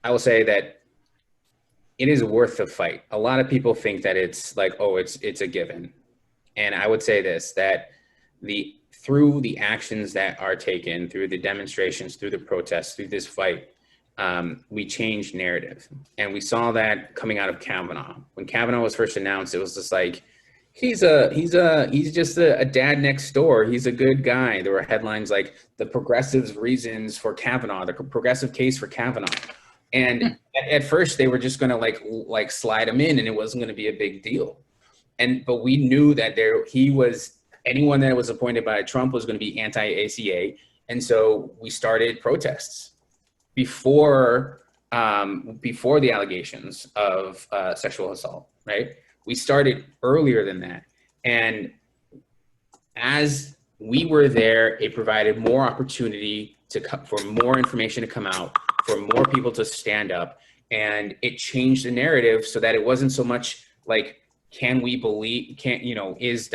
I will say that it is worth the fight. A lot of people think that it's like, oh, it's a given. And I would say this, that through the actions that are taken, through the demonstrations, through the protests, through this fight, we changed narrative. And we saw that coming out of Kavanaugh. When Kavanaugh was first announced, it was just like, he's just a dad next door. He's a good guy. There were headlines like the progressives' reasons for Kavanaugh, the progressive case for Kavanaugh. And at first they were just going to like slide him in, and it wasn't going to be a big deal. But we knew that anyone that was appointed by Trump was going to be anti-ACA. And so we started protests before the allegations of sexual assault, right? We started earlier than that. And as we were there, it provided more opportunity for more information to come out, for more people to stand up. And it changed the narrative so that it wasn't so much like, is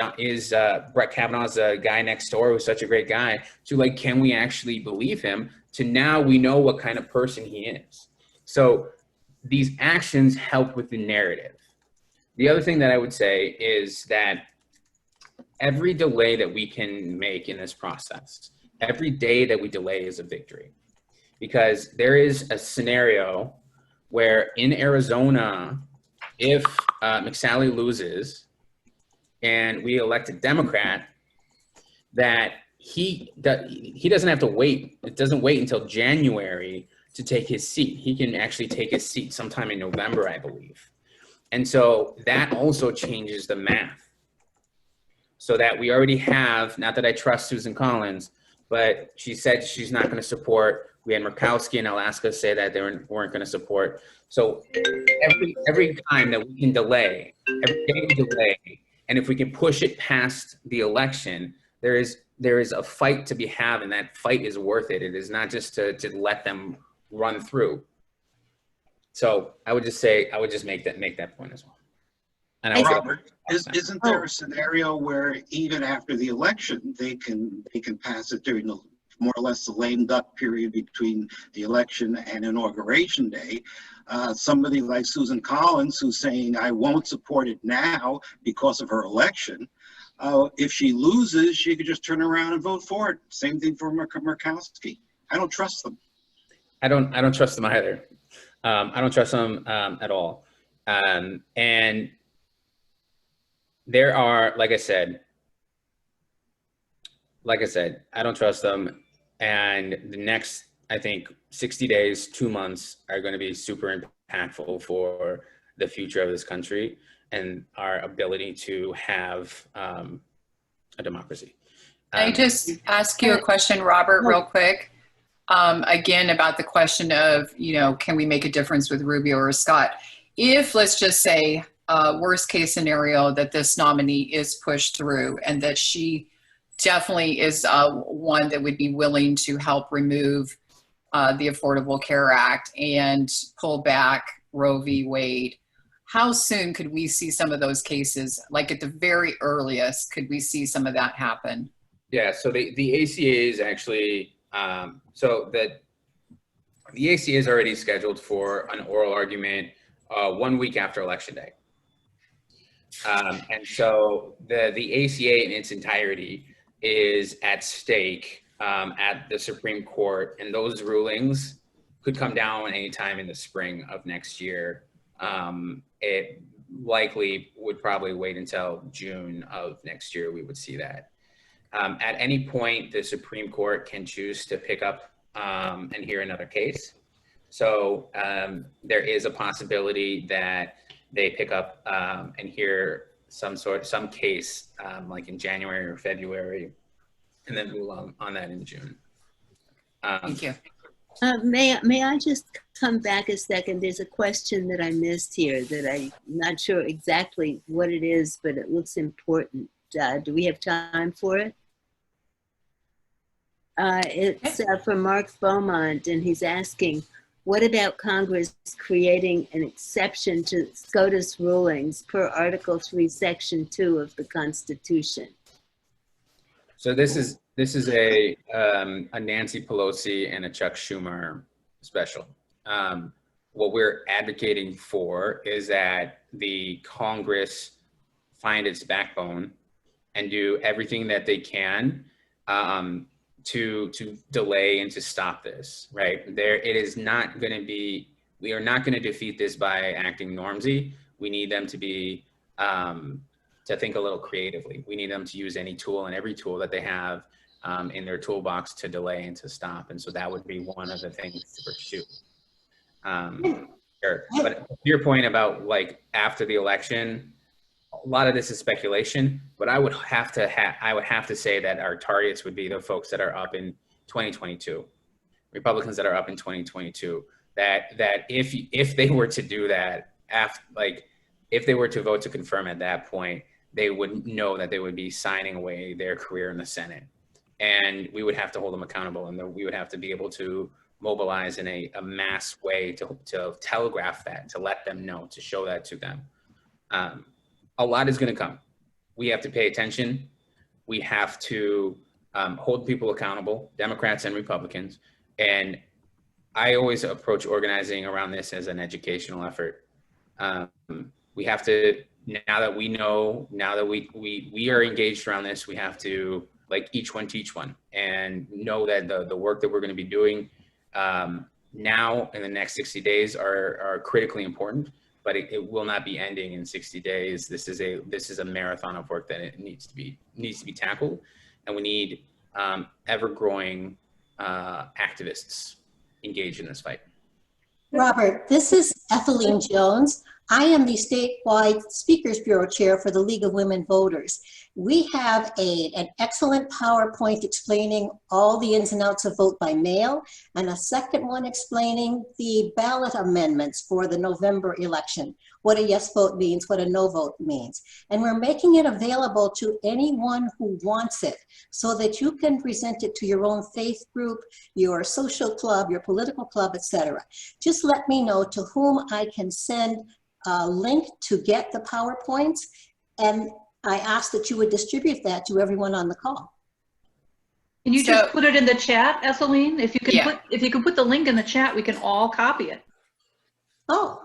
Brett Kavanaugh's a guy next door who's such a great guy, to like, can we actually believe him? To now we know what kind of person he is. So these actions help with the narrative. The other thing that I would say is that every delay that we can make in this process, every day that we delay is a victory. Because there is a scenario where in Arizona, if McSally loses and we elect a Democrat, that he doesn't have to wait. It doesn't wait until January to take his seat. He can actually take his seat sometime in November, I believe. And so that also changes the math. So that we already have, not that I trust Susan Collins, but she said she's not going to support. We had Murkowski and Alaska say that they weren't going to support. So every time that we can delay, every day we delay, and if we can push it past the election, there is a fight to be had, and that fight is worth it. It is not just to let them run through. So I would just make that point as well. And Robert, isn't there a scenario where even after the election, they can pass it during the more or less the lame duck period between the election and inauguration day? Somebody like Susan Collins, who's saying, I won't support it now because of her election. If she loses, she could just turn around and vote for it. Same thing for Murkowski. I don't trust them. I don't trust them either. I don't trust them at all. And there are, like I said, I don't trust them. And the next, I think, 60 days, 2 months are going to be super impactful for the future of this country and our ability to have a democracy. Can I just ask you a question, Robert, real quick? Again, about the question of, can we make a difference with Rubio or Scott? If, let's just say, worst case scenario, that this nominee is pushed through and that she definitely is one that would be willing to help remove the Affordable Care Act and pull back Roe v. Wade, how soon could we see some of those cases? Like at the very earliest, could we see some of that happen? Yeah, so the ACA is actually, the ACA is already scheduled for an oral argument 1 week after Election Day. And so the ACA in its entirety is at stake at the Supreme Court, and those rulings could come down anytime in the spring of next year. It likely would probably wait until June of next year we would see that. At any point, the Supreme Court can choose to pick up and hear another case. So there is a possibility that they pick up and hear some case like in January or February, and then move on that in June. Thank you. May I just come back a second? There's a question that I missed here that I'm not sure exactly what it is, but it looks important. Do we have time for it? It's from Mark Beaumont, and he's asking, what about Congress creating an exception to SCOTUS rulings per Article 3, Section 2 of the Constitution? So this is a Nancy Pelosi and a Chuck Schumer special. What we're advocating for is that the Congress find its backbone and do everything that they can to delay and to stop this, right? It is not going to be, we are not going to defeat this by acting normsy. We need them to be, to think a little creatively. We need them to use any tool and every tool that they have in their toolbox to delay and to stop. And so that would be one of the things to pursue. Sure. But to your point about like after the election, a lot of this is speculation, but I would have to say that our targets would be the folks that are up in 2022, Republicans that are up in 2022. That if they were to do that, if they were to vote to confirm at that point, they would know that they would be signing away their career in the Senate, and we would have to hold them accountable, and we would have to be able to mobilize in a mass way to telegraph that, to let them know, to show that to them. A lot is going to come. We have to pay attention. We have to hold people accountable, Democrats and Republicans. And I always approach organizing around this as an educational effort. We have to, now that we know, now that we are engaged around this, we have to like each one teach one, and know that the work that we're going to be doing now in the next 60 days are critically important. But it will not be ending in 60 days. This is a marathon of work that it needs to be tackled, and we need ever-growing activists engaged in this fight. Robert, this is Ethelene Jones. I am the statewide Speakers Bureau Chair for the League of Women Voters. We have an excellent PowerPoint explaining all the ins and outs of vote by mail, and a second one explaining the ballot amendments for the November election, what a yes vote means, what a no vote means. And we're making it available to anyone who wants it so that you can present it to your own faith group, your social club, your political club, etc. Just let me know to whom I can send a link to get the PowerPoints, and I ask that you would distribute that to everyone on the call. Can you just put it in the chat, Ethelene? If you can if you can put the link in the chat, we can all copy it. Oh,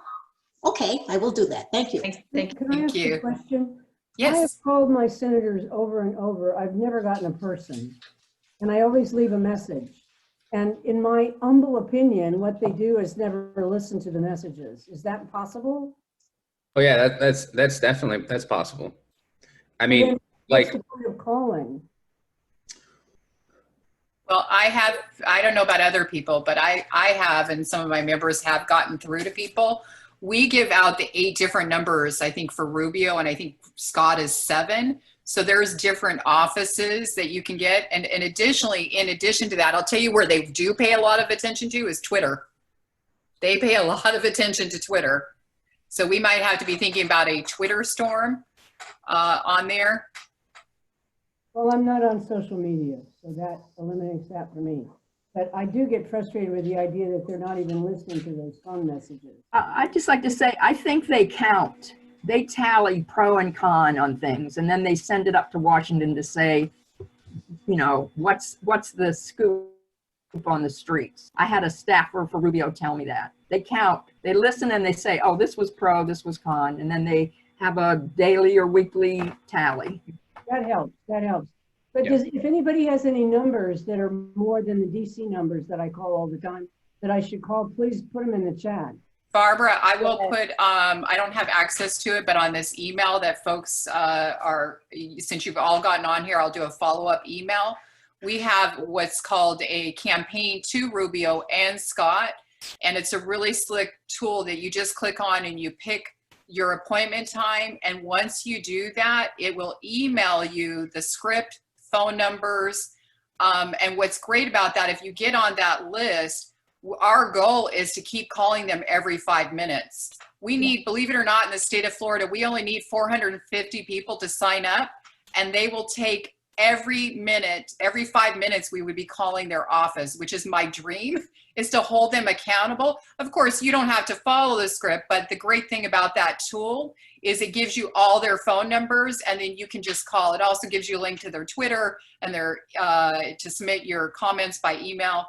okay, I will do that. Thank you. Thank you. Can I ask a question? Yes. I have called my senators over and over. I've never gotten a person, and I always leave a message. And in my humble opinion, what they do is never listen to the messages. Is that possible? Oh yeah, that's definitely, that's possible. I mean, Then like, what's the point of calling? Well, I don't know about other people, but I have, and some of my members have gotten through to people. We give out the 8 different numbers, I think, for Rubio, and I think Scott is 7. So there's different offices that you can get. And additionally, in addition to that, I'll tell you where they do pay a lot of attention to is Twitter. They pay a lot of attention to Twitter. So we might have to be thinking about a Twitter storm on there. Well, I'm not on social media, so that eliminates that for me. But I do get frustrated with the idea that they're not even listening to those phone messages. I'd just like to say, I think they count. They tally pro and con on things, and then they send it up to Washington to say, you know, what's the scoop on the streets. I had a staffer for Rubio tell me that. They count, they listen, and they say, oh, this was pro, this was con, and then they have a daily or weekly tally. That helps, that helps. But if anybody has any numbers that are more than the DC numbers that I call all the time, that I should call, please put them in the chat. Barbara, I will put, I don't have access to it, but on this email that folks since you've all gotten on here, I'll do a follow-up email. We have what's called a campaign to Rubio and Scott, and it's a really slick tool that you just click on and you pick your appointment time. And once you do that, it will email you the script, phone numbers. And what's great about that, if you get on that list, our goal is to keep calling them every 5 minutes. We need, believe it or not, in the state of Florida, we only need 450 people to sign up, and they will take every minute, every 5 minutes, we would be calling their office, which is my dream, is to hold them accountable. Of course, you don't have to follow the script, but the great thing about that tool is it gives you all their phone numbers, and then you can just call. It also gives you a link to their Twitter and their to submit your comments by email.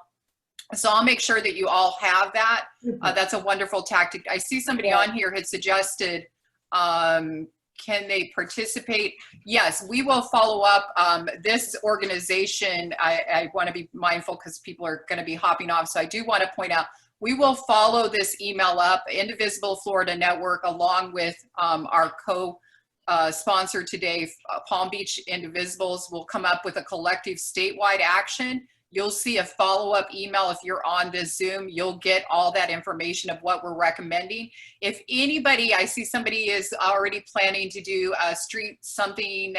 So I'll make sure that you all have that. That's a wonderful tactic. I see somebody on here had suggested, can they participate? Yes, we will follow up. This organization, I want to be mindful because people are going to be hopping off. So I do want to point out, we will follow this email up, Indivisible Florida Network, along with our co-sponsor today, Palm Beach Indivisibles, will come up with a collective statewide action. You'll see a follow-up email. If you're on this Zoom, you'll get all that information of what we're recommending. If anybody, I see somebody is already planning to do a street something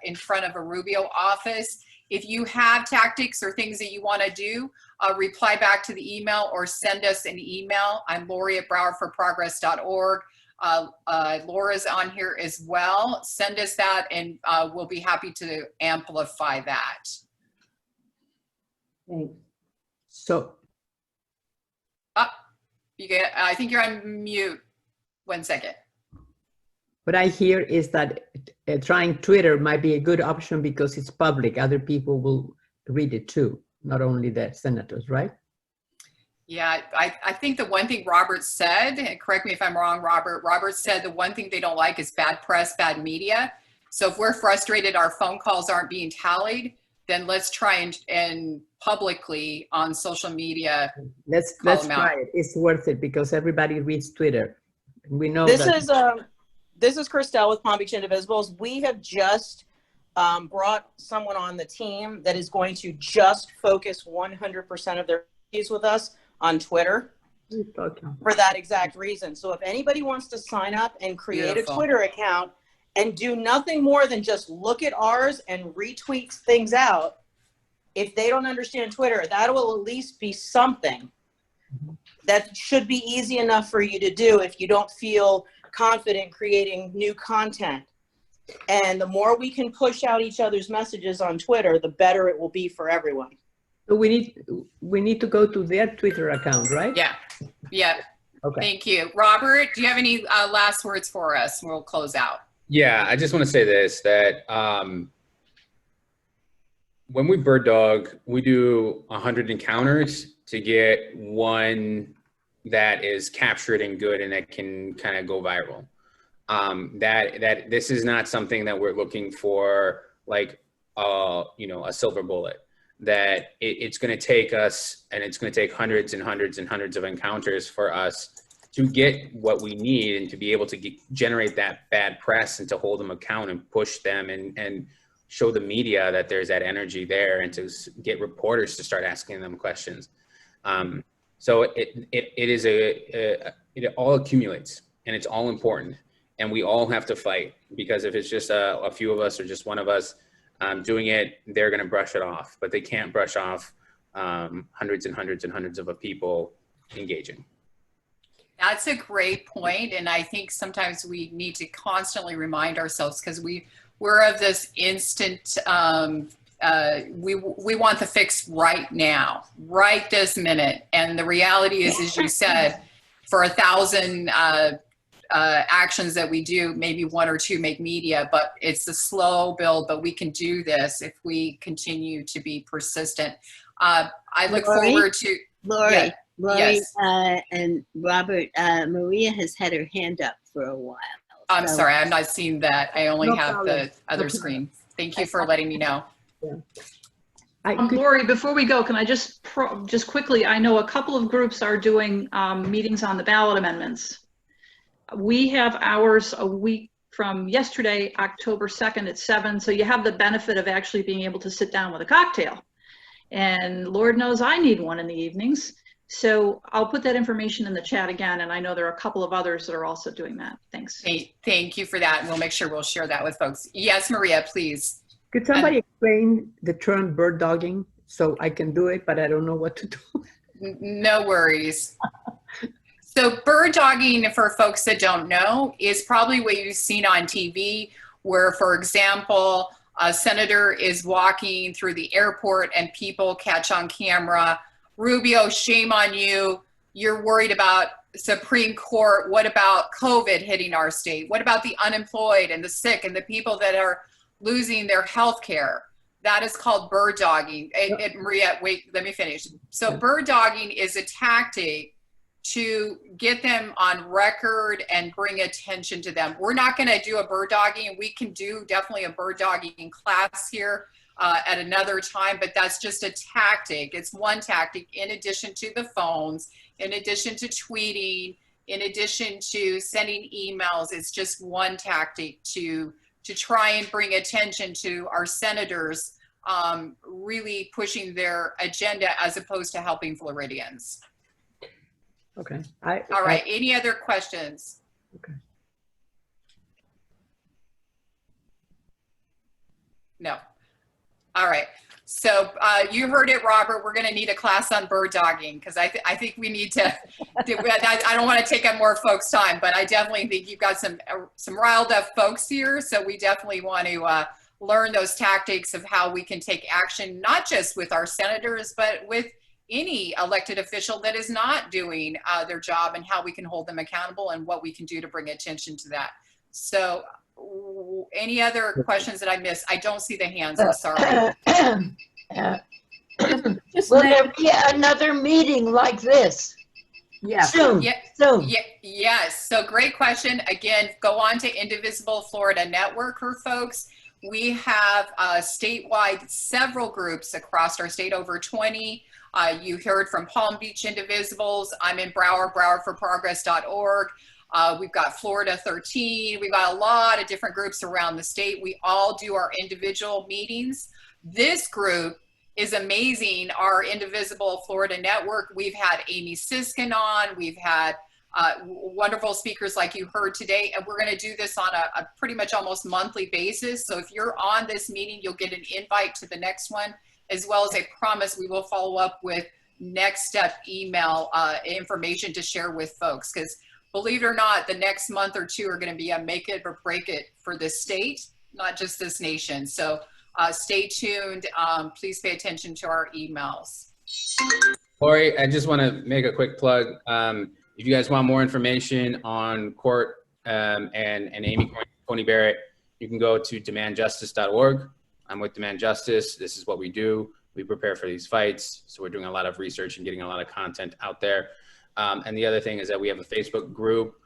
in front of a Rubio office. If you have tactics or things that you want to do, reply back to the email or send us an email. I'm Lori at BrowardForProgress.org. Laura's on here as well. Send us that and we'll be happy to amplify that. Thanks. So, I think you're on mute. 1 second. What I hear is that trying Twitter might be a good option because it's public. Other people will read it too, not only the senators, right? Yeah, I think the one thing Robert said, and correct me if I'm wrong, Robert said the one thing they don't like is bad press, bad media. So if we're frustrated our phone calls aren't being tallied, then let's try and publicly on social media. Let's try it. It's worth it because everybody reads Twitter. We know this is Christelle with Palm Beach Indivisibles. We have just brought someone on the team that is going to just focus 100% of their days with us on Twitter for that exact reason. So if anybody wants to sign up and create Beautiful. a Twitter account and do nothing more than just look at ours and retweet things out, if they don't understand Twitter, that will at least be something that should be easy enough for you to do if you don't feel confident creating new content. And the more we can push out each other's messages on Twitter, the better it will be for everyone. So we need to go to their Twitter account, right? Yeah. Yeah. Okay. Thank you. Robert, do you have any last words for us? We'll close out. Yeah, I just want to say this, that when we bird dog, we do 100 encounters to get one that is captured and good and that can kind of go viral. That this is not something that we're looking for, like, you know, a silver bullet. That it's going to take us, and it's going to take hundreds and hundreds and hundreds of encounters for us to get what we need and to be able to generate that bad press and to hold them account and push them and show the media that there's that energy there and to get reporters to start asking them questions. So it all accumulates and it's all important, and we all have to fight, because if it's just a few of us or just one of us doing it, they're going to brush it off, but they can't brush off hundreds and hundreds and hundreds of people engaging. That's a great point, and I think sometimes we need to constantly remind ourselves, because we're of this instant. We want the fix right now, right this minute, and the reality is, as you said, for 1,000 actions that we do, maybe one or two make media, but it's a slow build. But we can do this if we continue to be persistent. I look forward to Lori. Yeah. Lori, Yes. and Robert, Maria has had her hand up for a while. I'm So- sorry, I'm not seeing that. I only No have problem. the other screen. Thank you for letting me know. Lori, before we go, can I just quickly, I know a couple of groups are doing meetings on the ballot amendments. We have ours a week from yesterday, October 2nd at 7. So you have the benefit of actually being able to sit down with a cocktail. And Lord knows I need one in the evenings. So I'll put that information in the chat again. And I know there are a couple of others that are also doing that. Thanks. Thank you for that. And we'll make sure we'll share that with folks. Yes, Maria, please. Could somebody explain the term bird dogging so I can do it, but I don't know what to do? No worries. So bird dogging, for folks that don't know, is probably what you've seen on TV, where, for example, a senator is walking through the airport and people catch on camera, Rubio, shame on you. You're worried about Supreme Court. What about COVID hitting our state? What about the unemployed and the sick and the people that are losing their health care? That is called bird dogging. Maria, wait, let me finish. So bird dogging is a tactic to get them on record and bring attention to them. We're not going to do a bird dogging. We can do definitely a bird dogging class here at another time, but that's just a tactic. It's one tactic in addition to the phones, in addition to tweeting, in addition to sending emails. It's just one tactic to try and bring attention to our senators really pushing their agenda as opposed to helping Floridians. Okay. All right. Any other questions? Okay. No. All right. So you heard it, Robert. We're going to need a class on bird dogging, because I think we need to. I don't want to take up more folks' time, but I definitely think you've got some riled up folks here. So we definitely want to learn those tactics of how we can take action, not just with our senators, but with any elected official that is not doing their job, and how we can hold them accountable and what we can do to bring attention to that. So any other questions that I missed? I don't see the hands. I'm sorry. Will there be another meeting like this? Yeah. Soon. Soon. Yes. So great question. Again, go on to Indivisible Florida Network for folks. We have statewide several groups across our state, over 20. You heard from Palm Beach Indivisibles. I'm in Broward, browardforprogress.org. We've got Florida 13. We've got a lot of different groups around the state. We all do our individual meetings. This group is amazing. Our Indivisible Florida Network. We've had Amy Siskin on. We've had wonderful speakers like you heard today. And we're going to do this on a pretty much almost monthly basis. So if you're on this meeting, you'll get an invite to the next one, as well as a promise we will follow up with next step email information to share with folks. Because believe it or not, the next month or two are going to be a make it or break it for this state, not just this nation. So stay tuned. Please pay attention to our emails. Lori, I just want to make a quick plug. If you guys want more information on court and Amy Coney Barrett, you can go to demandjustice.org. I'm with Demand Justice. This is what we do. We prepare for these fights. So we're doing a lot of research and getting a lot of content out there. And the other thing is that we have a Facebook group,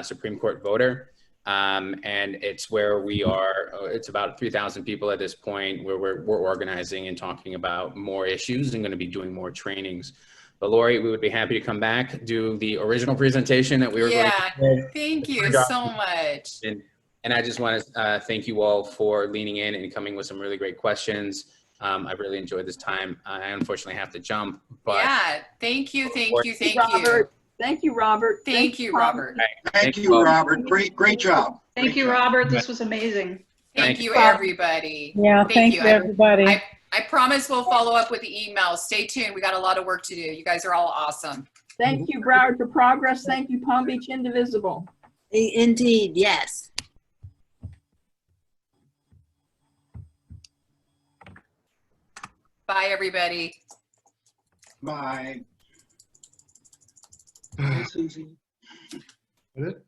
Supreme Court Voter. And it's where we are, it's about 3,000 people at this point where we're organizing and talking about more issues and going to be doing more trainings. But Lori, we would be happy to come back, do the original presentation that we were going to do. Thank you so much. And I just want to thank you all for leaning in and coming with some really great questions. I really enjoyed this time. I unfortunately have to jump, but yeah, thank you. Thank you, Robert. Thank you, Robert. Thank you, Robert. Great job. Thank you, Robert. This was amazing. Thank you, everybody. Yeah, thank you, everybody. I promise we'll follow up with the emails. Stay tuned. We got a lot of work to do. You guys are all awesome. Thank you, Broward for Progress. Thank you, Palm Beach Indivisible. Indeed, yes. Bye, everybody. Bye. Bye, Susie. Is it?